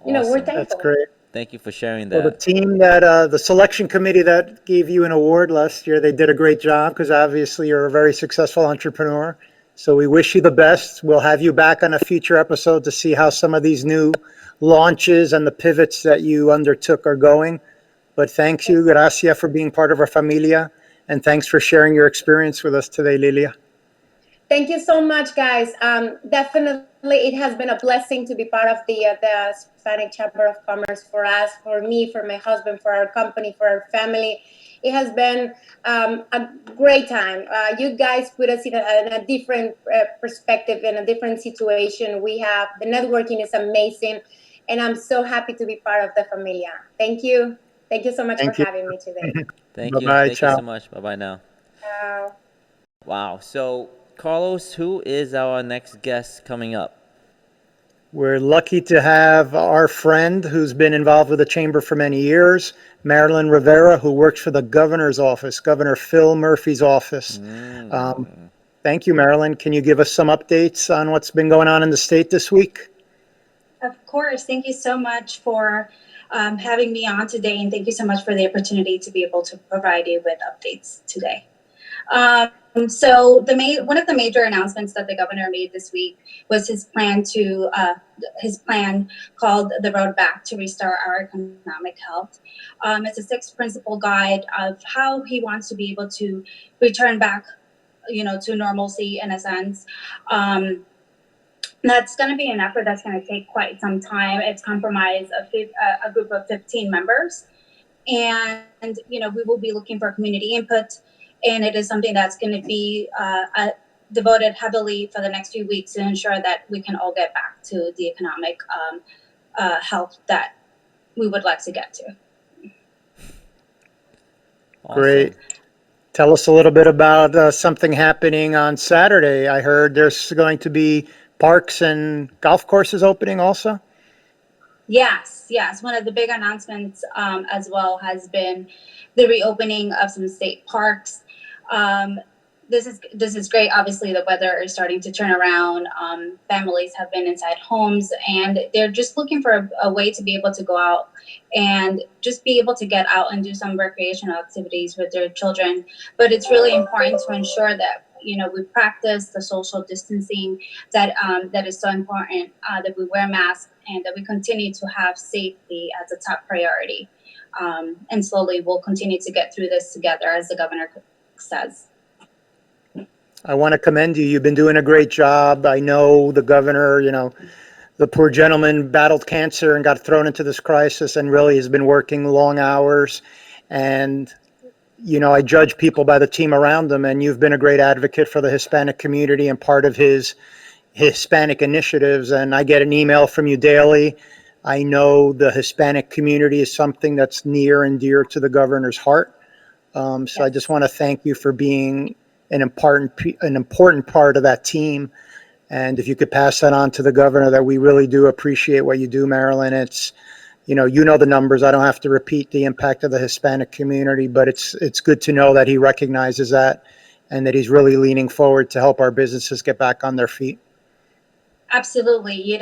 we're Awesome. thankful. That's great. Thank you for sharing Well, the that. team that, the selection committee that gave you an award last year, they did a great job because obviously you're a very successful entrepreneur. So we wish you the best. We'll have you back on a future episode to see how some of these new launches and the pivots that you undertook are going. But thank you, gracias, for being part of our familia. And thanks for sharing your experience with us today, Lilia. Thank you so much, guys. Definitely, it has been a blessing to be part of the Hispanic Chamber of Commerce for us, for me, for my husband, for our company, for our family. It has been a great time. You guys put us in a different perspective, in a different situation. The networking is amazing, and I'm so happy to be part of the familia. Thank you. Thank you so much for having me today. Thank you. Bye-bye. Thank Ciao. you so much. Bye-bye now. Ciao. Wow. So, Carlos, who is our next guest coming up? We're lucky to have our friend who's been involved with the chamber for many years, Marilyn Rivera, who works for the governor's office, Governor Phil Murphy's office. Thank you, Marilyn. Can you give us some updates on what's been going on in the state this week? Of course. Thank you so much for having me on today, and thank you so much for the opportunity to be able to provide you with updates today. So one of the major announcements that the governor made this week was his plan called the Road Back to Restore Our Economic Health. It's a 6-principle guide of how he wants to be able to return back, to normalcy in a sense. That's going to be an effort that's going to take quite some time. It's comprised of a group of 15 members. And, we will be looking for community input. And it is something that's going to be devoted heavily for the next few weeks to ensure that we can all get back to the economic health that we would like to get to. Awesome. Great. Tell us a little bit about something happening on Saturday. I heard there's going to be parks and golf courses opening also? Yes. One of the big announcements as well has been the reopening of some state parks. This is great. Obviously, the weather is starting to turn around. Families have been inside homes, and they're just looking for a way to be able to go out and just be able to get out and do some recreational activities with their children. But it's really important to ensure that we practice the social distancing that is so important, that we wear masks and that we continue to have safety as a top priority. And slowly we'll continue to get through this together, as the governor says. I want to commend you. You've been doing a great job. I know the governor, the poor gentleman battled cancer and got thrown into this crisis and really has been working long hours. And I judge people by the team around them, and you've been a great advocate for the Hispanic community and part of his Hispanic initiatives. And I get an email from you daily. I know the Hispanic community is something that's near and dear to the governor's heart. So I just want to thank you for being an important part of that team. And if you could pass that on to the governor, that we really do appreciate what you do, Marilyn. It's, you know the numbers. I don't have to repeat the impact of the Hispanic community, but it's good to know that he recognizes that and that he's really leaning forward to help our businesses get back on their feet. Absolutely.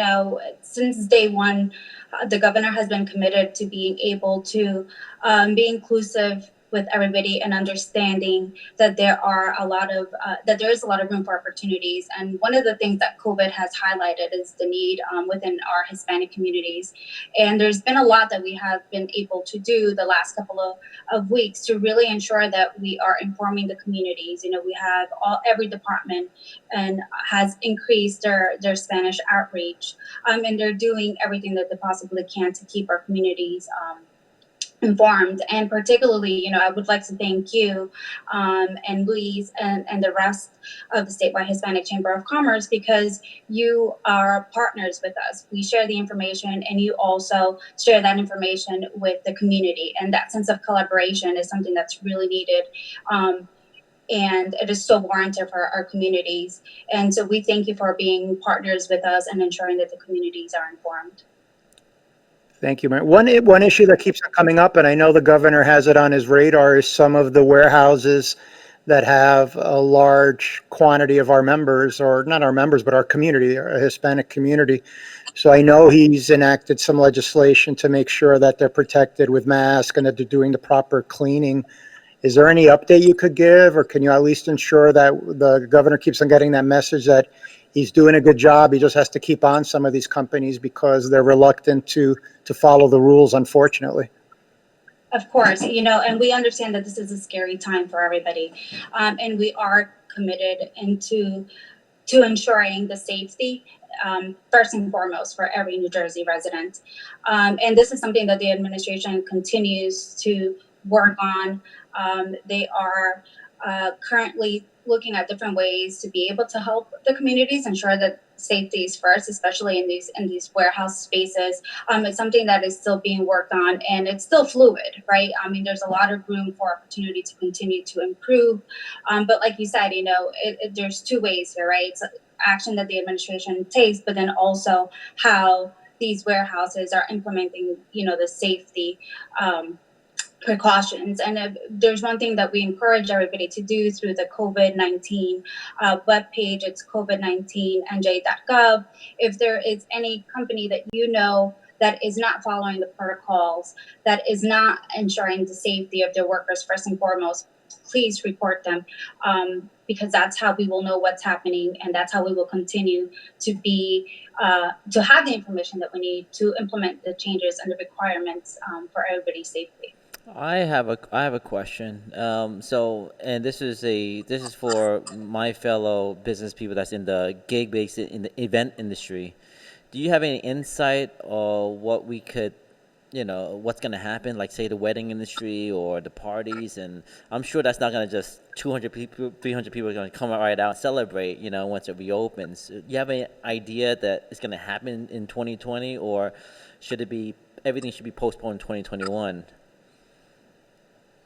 Since day one, the governor has been committed to being able to be inclusive with everybody and understanding that there is a lot of room for opportunities. And one of the things that COVID has highlighted is the need within our Hispanic communities. And there's been a lot that we have been able to do the last couple of weeks to really ensure that we are informing the communities. You know, we have every department and has increased their Spanish outreach, and they're doing everything that they possibly can to keep our communities informed. And particularly, you know, I would like to thank you and Luis and the rest of the statewide Hispanic Chamber of Commerce, because you are partners with us. We share the information and you also share that information with the community, and that sense of collaboration is something that's really needed. And it is so warranted for our communities. And so we thank you for being partners with us and ensuring that the communities are informed. Thank you, Mary. One issue that keeps on coming up, and I know the governor has it on his radar, is some of the warehouses that have a large quantity of our members, or not our members, but our community, our Hispanic community. So I know he's enacted some legislation to make sure that they're protected with masks and that they're doing the proper cleaning. Is there any update you could give, or can you at least ensure that the governor keeps on getting that message that he's doing a good job? He just has to keep on some of these companies because they're reluctant to follow the rules, unfortunately. Of course, you know, and we understand that this is a scary time for everybody, and we are committed to ensuring the safety first and foremost for every New Jersey resident, and this is something that the administration continues to work on. They are currently looking at different ways to be able to help the communities ensure that safety is first, especially in these warehouse spaces. It's something that is still being worked on, and it's still fluid, right? I mean, there's a lot of room for opportunity to continue to improve. But like you said, you know, there's two ways here, right? It's action that the administration takes, but then also how these warehouses are implementing, you know, the safety precautions. And there's one thing that we encourage everybody to do through the COVID-19 webpage. It's covid19nj.gov. If there is any company that you know that is not following the protocols, that is not ensuring the safety of their workers first and foremost, please report them, because that's how we will know what's happening, and that's how we will continue to have the information that we need to implement the changes and the requirements for everybody's safety. I have a question. And this is for my fellow business people that's in the gig-based in the event industry. Do you have any insight on what we could, you know, what's going to happen, like say the wedding industry or the parties? And I'm sure that's not going to just 200 people, 300 people are going to come right out and celebrate, you know, once it reopens. Do you have any idea that it's going to happen in 2020, or everything should be postponed in 2021?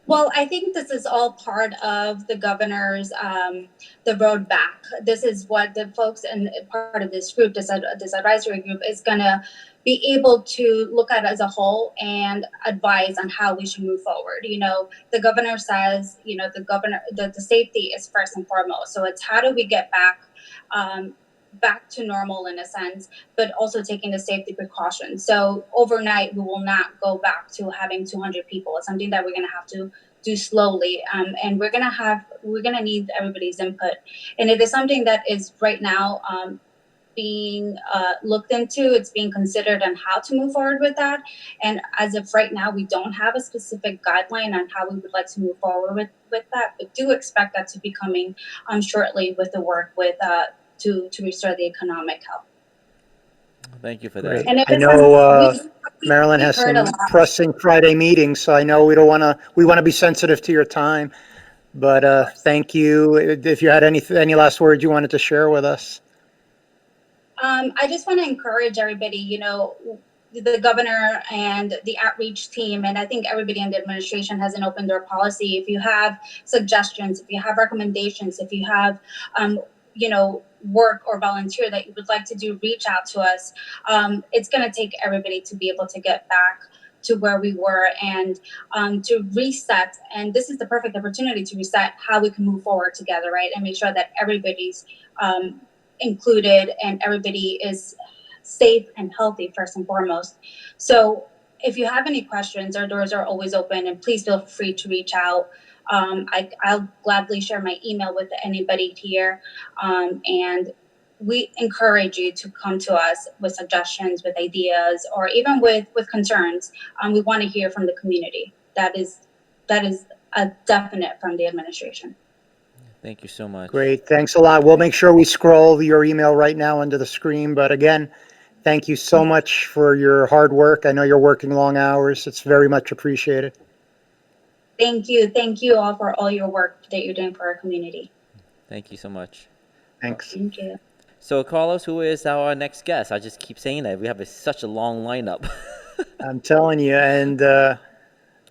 Well, I think this is all part of the governor's, the road back. This is what the folks and part of this group, this advisory group, is going to be able to look at as a whole and advise on how we should move forward. You know, the governor says, you know, the safety is first and foremost. So it's how do we get back to normal in a sense, but also taking the safety precautions. So overnight, we will not go back to having 200 people. It's something that we're going to have to do slowly. And we're going to need everybody's input. And it is something that is right now being looked into. It's being considered on how to move forward with that. And as of right now, we don't have a specific guideline on how we would like to move forward with that, but do expect that to be coming shortly with the work with to restore the economic health. Thank you for Great. that. And I know Marilyn has some pressing Friday meetings, so I know we want to be sensitive to your time. But thank you. If you had any last words you wanted to share with us. I just want to encourage everybody, you know, the governor and the outreach team, and I think everybody in the administration has an open door policy. If you have suggestions, if you have recommendations, if you have, you know, work or volunteer that you would like to do, reach out to us. It's going to take everybody to be able to get back to where we were and to reset. And this is the perfect opportunity to reset how we can move forward together, right? And make sure that everybody's included and everybody is safe and healthy first and foremost. So if you have any questions, our doors are always open, and please feel free to reach out. I'll gladly share my email with anybody here. And we encourage you to come to us with suggestions, with ideas, or even with concerns. We want to hear from the community. That is a definite from the administration. Thank you so much. Great. Thanks a lot. We'll make sure we scroll your email right now under the screen. But again, thank you so much for your hard work. I know you're working long hours. It's very much appreciated. Thank you. Thank you all for all your work that you're doing for our community. Thank you so much. Thanks. Thank you. So, Carlos, who is our next guest? I just keep saying that. We have such a long lineup. I'm telling you. And,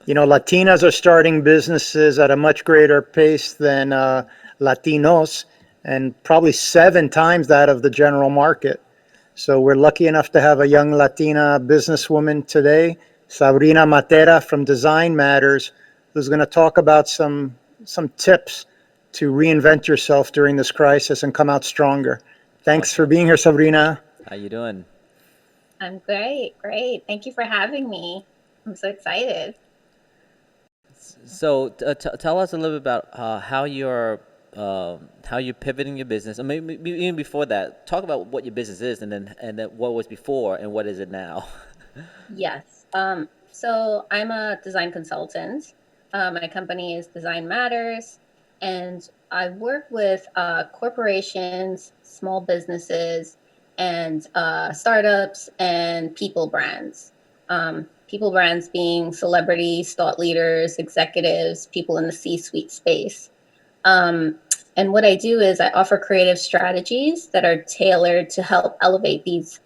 Latinas are starting businesses at a much greater pace than Latinos, and probably 7 times that of the general market. So we're lucky enough to have a young Latina businesswoman today, Sabrina Matera from Design Matters, who's going to talk about some tips to reinvent yourself during this crisis and come out stronger. Thanks for being here, Sabrina. How you doing? I'm great. Thank you for having me. I'm so excited. So tell us a little bit about how you're pivoting your business, or maybe even before that. Talk about what your business is, and then what was before and what is it now. Yes. So I'm a design consultant. My company is Design Matters, and I work with corporations, small businesses, and startups and people brands. People brands being celebrities, thought leaders, executives, people in the C-suite space. And what I do is I offer creative strategies that are tailored to help elevate these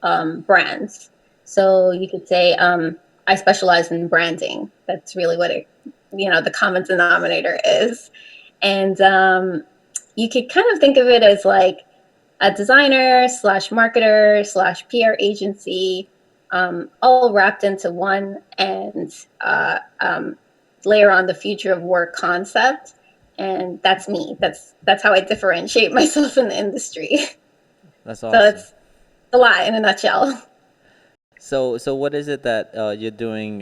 brands. So you could say I specialize in branding. That's really what the common denominator is. And you could kind of think of it as like a designer / marketer / PR agency, all wrapped into one, and layer on the future of work concept. And that's me. That's how I differentiate myself in the industry. That's awesome. So it's a lot in a nutshell. So what is it that you're doing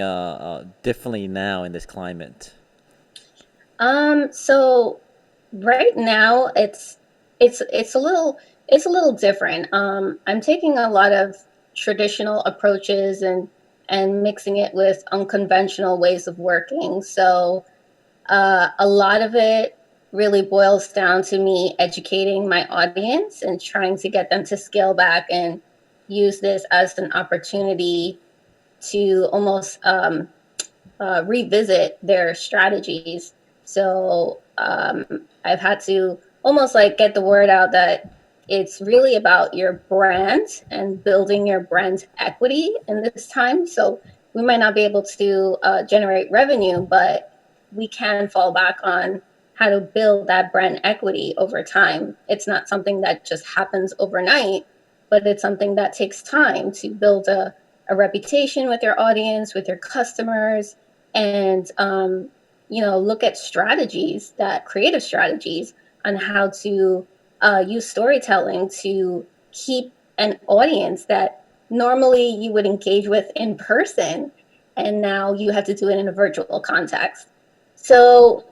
differently now in this climate? So right now it's a little different. I'm taking a lot of traditional approaches and mixing it with unconventional ways of working. So a lot of it really boils down to me educating my audience and trying to get them to scale back and use this as an opportunity to almost revisit their strategies. So I've had to almost like get the word out that it's really about your brand and building your brand equity in this time. So we might not be able to generate revenue, but we can fall back on how to build that brand equity over time. It's not something that just happens overnight, but it's something that takes time to build a reputation with your audience, with your customers, and look at creative strategies on how to use storytelling to keep an audience that normally you would engage with in person, and now you have to do it in a virtual context. So,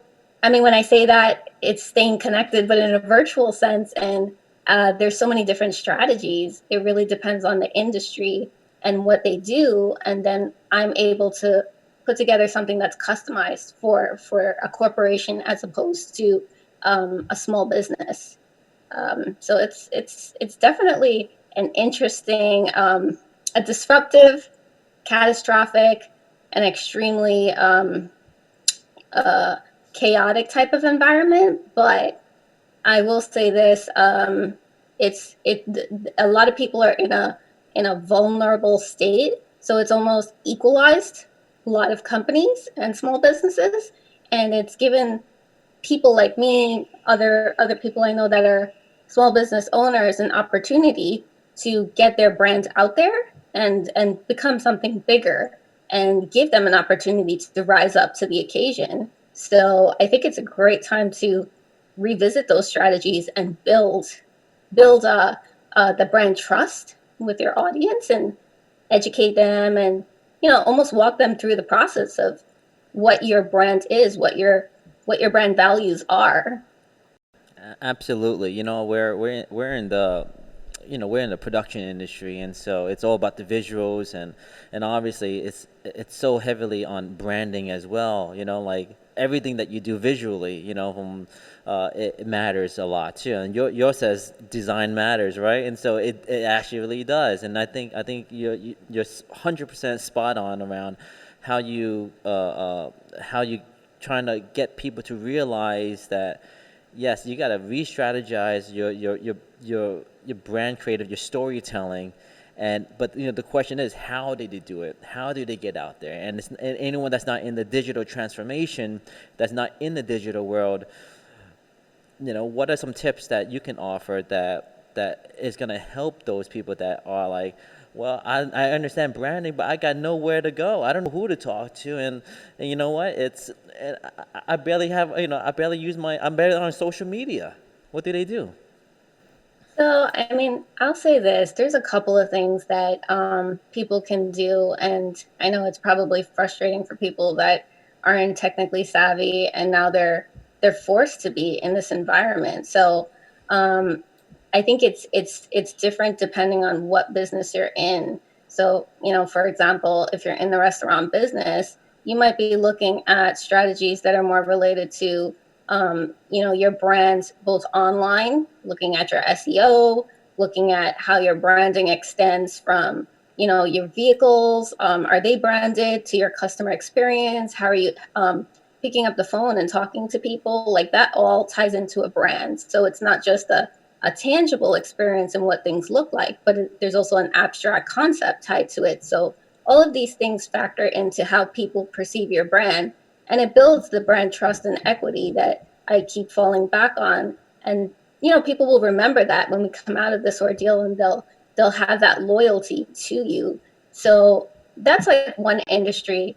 I mean, when I say that, it's staying connected, but in a virtual sense, and there's so many different strategies. It really depends on the industry and what they do, and then I'm able to put together something that's customized for a corporation as opposed to a small business. So it's definitely an interesting, a disruptive, catastrophic, and extremely chaotic type of environment. But I will say this: a lot of people are in a vulnerable state, so it's almost equalized a lot of companies and small businesses, and it's given people like me, other people I know that are small business owners, an opportunity to get their brand out there and become something bigger, and give them an opportunity to rise up to the occasion. So I think it's a great time to revisit those strategies and build the brand trust with your audience and educate them and almost walk them through the process of what your brand is, what your brand values are. Absolutely. We're in the we're in the production industry, and so it's all about the visuals, and obviously it's so heavily on branding as well. Like everything that you do visually, it matters a lot too. And yours says design matters, right? And so it actually really does. And I think you're 100% spot on around how you trying to get people to realize that yes, you got to re-strategize your brand creative, your storytelling, but the question is, how did they do it? How do they get out there? And anyone that's not in the digital transformation, that's not in the digital world, what are some tips that you can offer that is going to help those people that are like, well, I understand branding, but I got nowhere to go. I don't know who to talk to, and you know what? I barely have, I'm barely on social media. What do they do? So, I'll say this. There's a couple of things that people can do, and I know it's probably frustrating for people that aren't technically savvy, and now they're forced to be in this environment. So, I think it's different depending on what business you're in. So, for example, if you're in the restaurant business, you might be looking at strategies that are more related to your brand, both online, looking at your SEO, looking at how your branding extends from, your vehicles. Are they branded to your customer experience? How are you picking up the phone and talking to people? Like that all ties into a brand. So it's not just a tangible experience and what things look like, but there's also an abstract concept tied to it. So all of these things factor into how people perceive your brand. And it builds the brand trust and equity that I keep falling back on. And, people will remember that when we come out of this ordeal, and they'll have that loyalty to you. So that's like one industry.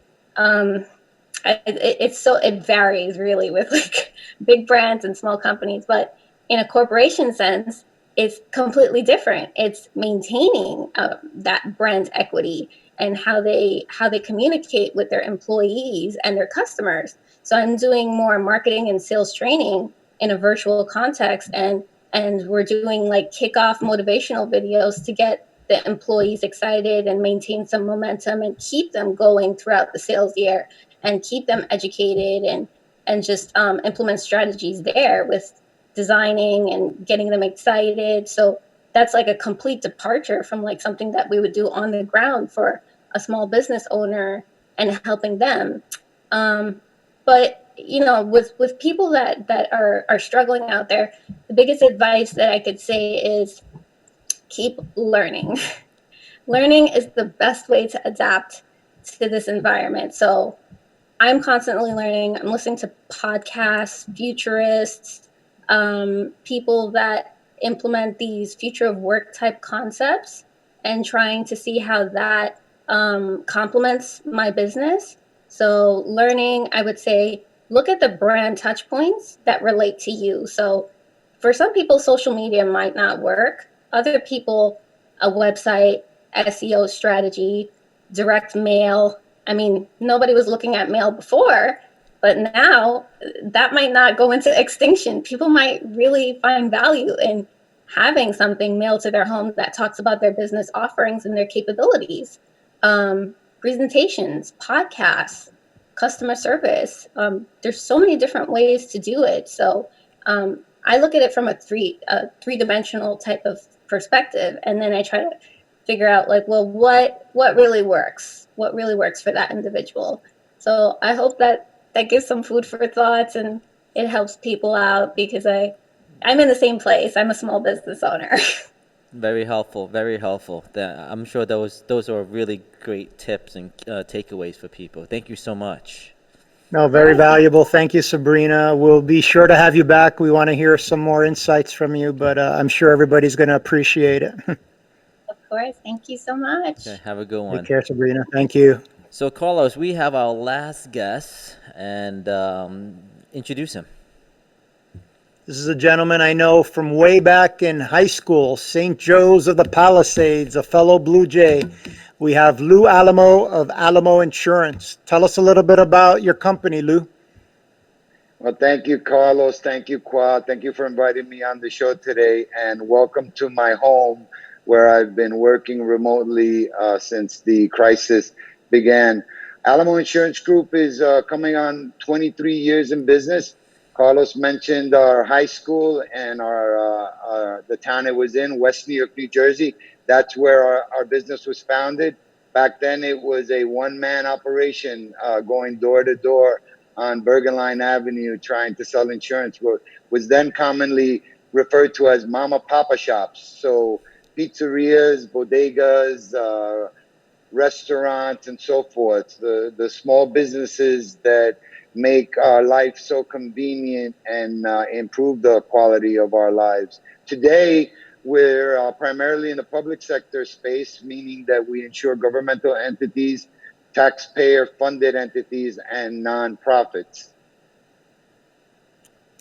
It varies really with like big brands and small companies, but in a corporation sense, it's completely different. It's maintaining that brand equity and how they communicate with their employees and their customers. So I'm doing more marketing and sales training in a virtual context, and we're doing like kickoff motivational videos to get the employees excited and maintain some momentum and keep them going throughout the sales year and keep them educated and just implement strategies there with designing and getting them excited. So that's like a complete departure from like something that we would do on the ground for a small business owner and helping them. But with people that are struggling out there, the biggest advice that I could say is keep learning. Learning is the best way to adapt to this environment. So I'm constantly learning. I'm listening to podcasts, futurists, people that implement these future of work type concepts, and trying to see how that complements my business. So learning, I would say, look at the brand touch points that relate to you. So for some people, social media might not work. Other people, a website, SEO strategy, direct mail. Nobody was looking at mail before, but now that might not go into extinction. People might really find value in having something mailed to their home that talks about their business offerings and their capabilities. Presentations, podcasts, customer service. There's so many different ways to do it. So I look at it from a three-dimensional type of perspective, and then I try to figure out like, well, what really works? What really works for that individual? So I hope that gives some food for thoughts, and it helps people out, because I'm in the same place. I'm a small business owner. Very helpful, very helpful. I'm sure those are really great tips and takeaways for people. Thank you so much. No, very valuable. Thank you, Sabrina. We'll be sure to have you back. We want to hear some more insights from you, but I'm sure everybody's going to appreciate it. Of course. Thank you so much. Okay, have a good one. Take care, Sabrina. Thank you. So, Carlos, we have our last guest, and introduce him. This is a gentleman I know from way back in high school, St. Joe's of the Palisades, a fellow Blue Jay. We have Lou Alamo of Alamo Insurance. Tell us a little bit about your company, Lou. Well, thank you, Carlos. Thank you, Qua. Thank you for inviting me on the show today, and welcome to my home where I've been working remotely since the crisis began. Alamo Insurance Group is coming on 23 years in business. Carlos mentioned our high school and the town it was in, West New York, New Jersey. That's where our business was founded. Back then, it was a one-man operation going door to door on Bergen Line Avenue trying to sell insurance, was then commonly referred to as mama papa shops. So pizzerias, bodegas, restaurants, and so forth, the small businesses that make our life so convenient and improve the quality of our lives. Today, we're primarily in the public sector space, meaning that we insure governmental entities, taxpayer-funded entities, and nonprofits.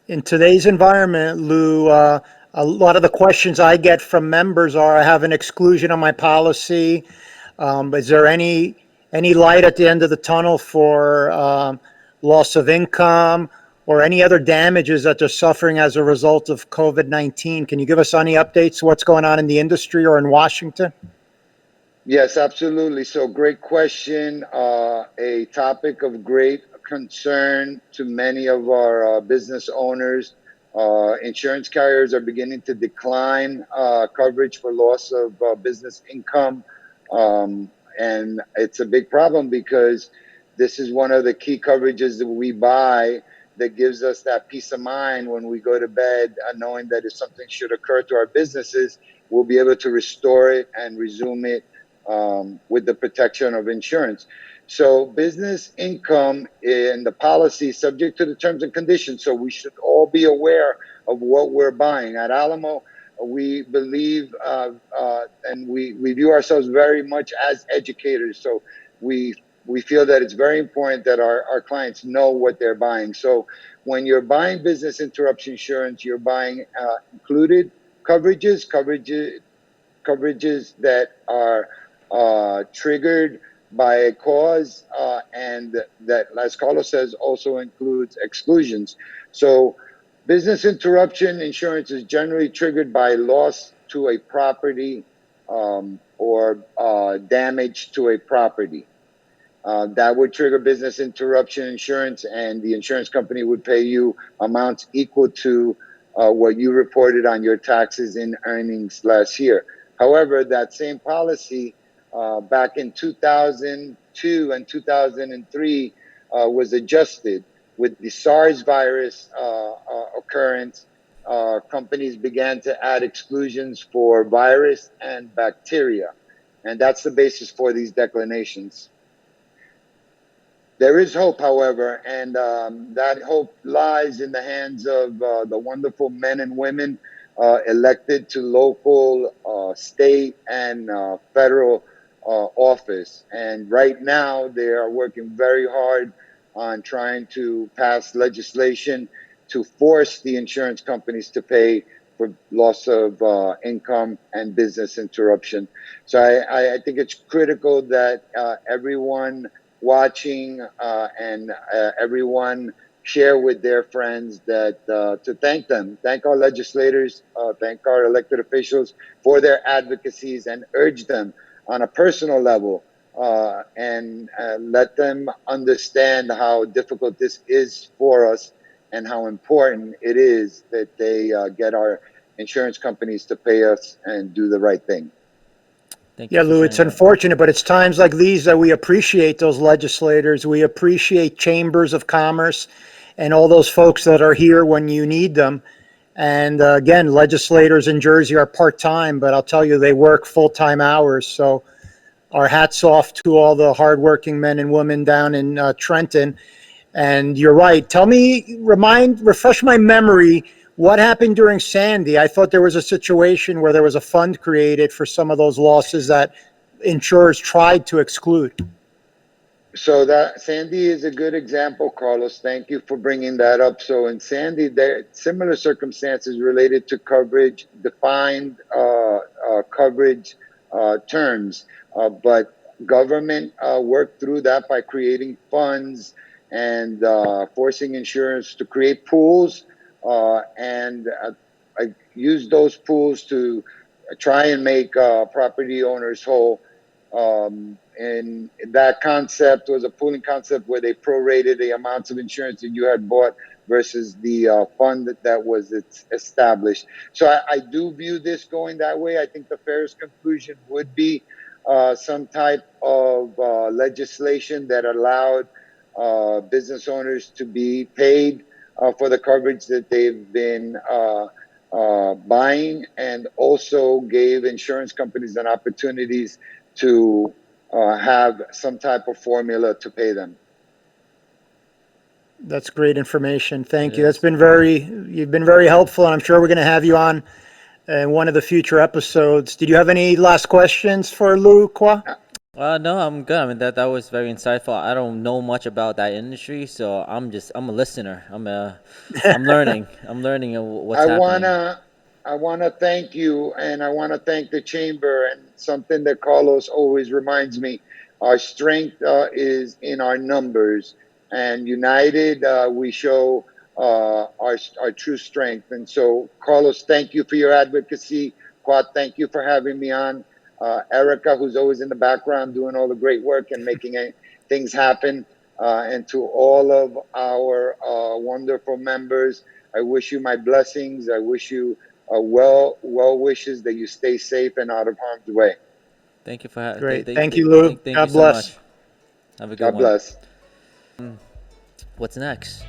In today's environment, Lou, a lot of the questions I get from members are, I have an exclusion on my policy. Is there any light at the end of the tunnel for loss of income or any other damages that they're suffering as a result of COVID-19? Can you give us any updates what's going on in the industry or in Washington? Yes, absolutely. So great question. A topic of great concern to many of our business owners. Insurance carriers are beginning to decline coverage for loss of business income. And it's a big problem because this is one of the key coverages that we buy that gives us that peace of mind when we go to bed, knowing that if something should occur to our businesses, we'll be able to restore it and resume it with the protection of insurance. So business income in the policy is subject to the terms and conditions. So we should all be aware of what we're buying. At Alamo, we believe and we view ourselves very much as educators. So we feel that it's very important that our clients know what they're buying. So when you're buying business interruption insurance, you're buying included coverages that are triggered by a cause and that, as Carlos says, also includes exclusions. So business interruption insurance is generally triggered by loss to a property or damage to a property. That would trigger business interruption insurance, and the insurance company would pay you amounts equal to what you reported on your taxes in earnings last year. However, that same policy back in 2002 and 2003 was adjusted. With the SARS virus occurrence, companies began to add exclusions for virus and bacteria. And that's the basis for these declinations. There is hope, however, and that hope lies in the hands of the wonderful men and women elected to local, state, and federal office. And right now, they are working very hard on trying to pass legislation to force the insurance companies to pay for loss of income and business interruption. So I think it's critical that everyone watching and everyone share with their friends that to thank them, thank our legislators, thank our elected officials for their advocacies, and urge them on a personal level and let them understand how difficult this is for us and how important it is that they get our insurance companies to pay us and do the right thing. Yeah, Lou, it's unfortunate, but it's times like these that we appreciate those legislators. We appreciate chambers of commerce and all those folks that are here when you need them. And again, legislators in Jersey are part-time, but I'll tell you, they work full-time hours. So our hats off to all the hardworking men and women down in Trenton. And you're right. Tell me, refresh my memory. What happened during Sandy? I thought there was a situation where there was a fund created for some of those losses that insurers tried to exclude. So that Sandy is a good example, Carlos. Thank you for bringing that up. So in Sandy, there similar circumstances related to coverage, defined coverage terms, but government worked through that by creating funds and forcing insurance to create pools, and I used those pools to try and make property owners whole. And that concept was a pooling concept where they prorated the amounts of insurance that you had bought versus the fund that was established. So I do view this going that way. I think the fairest conclusion would be some type of legislation that allowed business owners to be paid for the coverage that they've been buying, and also gave insurance companies an opportunities to have some type of formula to pay them. That's great information. Thank you. You've been very helpful, and I'm sure we're going to have you on in one of the future episodes. Did you have any last questions for Lou Kwa? No, I'm good. I mean, that was very insightful. I don't know much about that industry, so I'm a listener. I'm learning. I'm learning what's happening. I want to thank you, and I want to thank the chamber, and something that Carlos always reminds me: our strength is in our numbers, and united we show our true strength. And so, Carlos, thank you for your advocacy. Quad, thank you for having me on. Erica, who's always in the background doing all the great work and making things happen, and to all of our wonderful members, I wish you my blessings. I wish you well wishes that you stay safe and out of harm's way. Thank you for having. Great. Thank you, Lou. God bless. So much. Have a good God one. bless. What's next?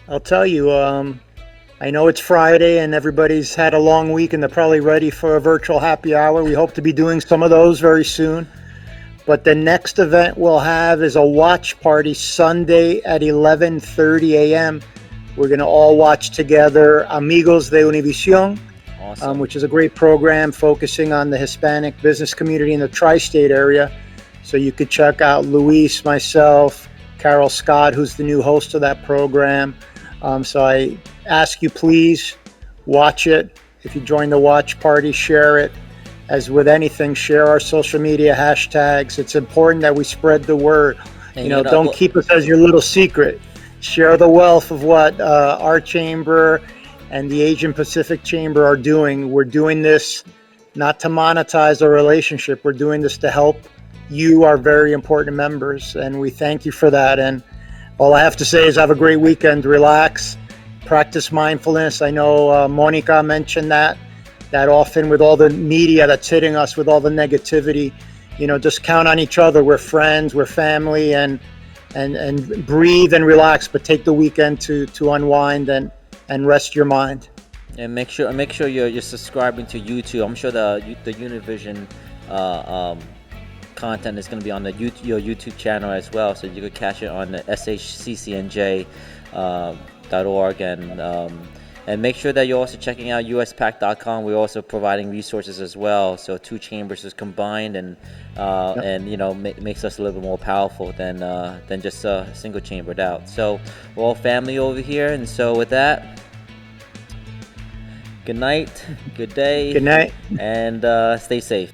I'll tell you. I know it's Friday and everybody's had a long week and they're probably ready for a virtual happy hour. We hope to be doing some of those very soon. But the next event we'll have is a watch party Sunday at 11:30 a.m. We're going to all watch together Amigos de Univision, Awesome. which is a great program focusing on the Hispanic business community in the tri-state area. So you could check out Luis, myself, Carol Scott, who's the new host of that program. So I ask you, please watch it. If you join the watch party, share it. As with anything, share our social media hashtags. It's important that we spread the word. And Don't keep us as your little secret. Share the wealth of what our chamber and the Asian Pacific Chamber are doing. We're doing this not to monetize our relationship. We're doing this to help you, our very important members, and we thank you for that. And all I have to say is have a great weekend. Relax, practice mindfulness. I know Monica mentioned that often with all the media that's hitting us with all the negativity, just count on each other. We're friends, we're family, and breathe and relax, but take the weekend to unwind and rest your mind. And make sure you're subscribing to YouTube. I'm sure the Univision content is going to be on your YouTube channel as well, so you could catch it on the SHCCNJ.org, and make sure that you're also checking out USPAACC.com. We're also providing resources as well. So two chambers is combined, and makes us a little bit more powerful than just single chambered out. So we're all family over here, and so with that, good night, good day, good night, and stay safe.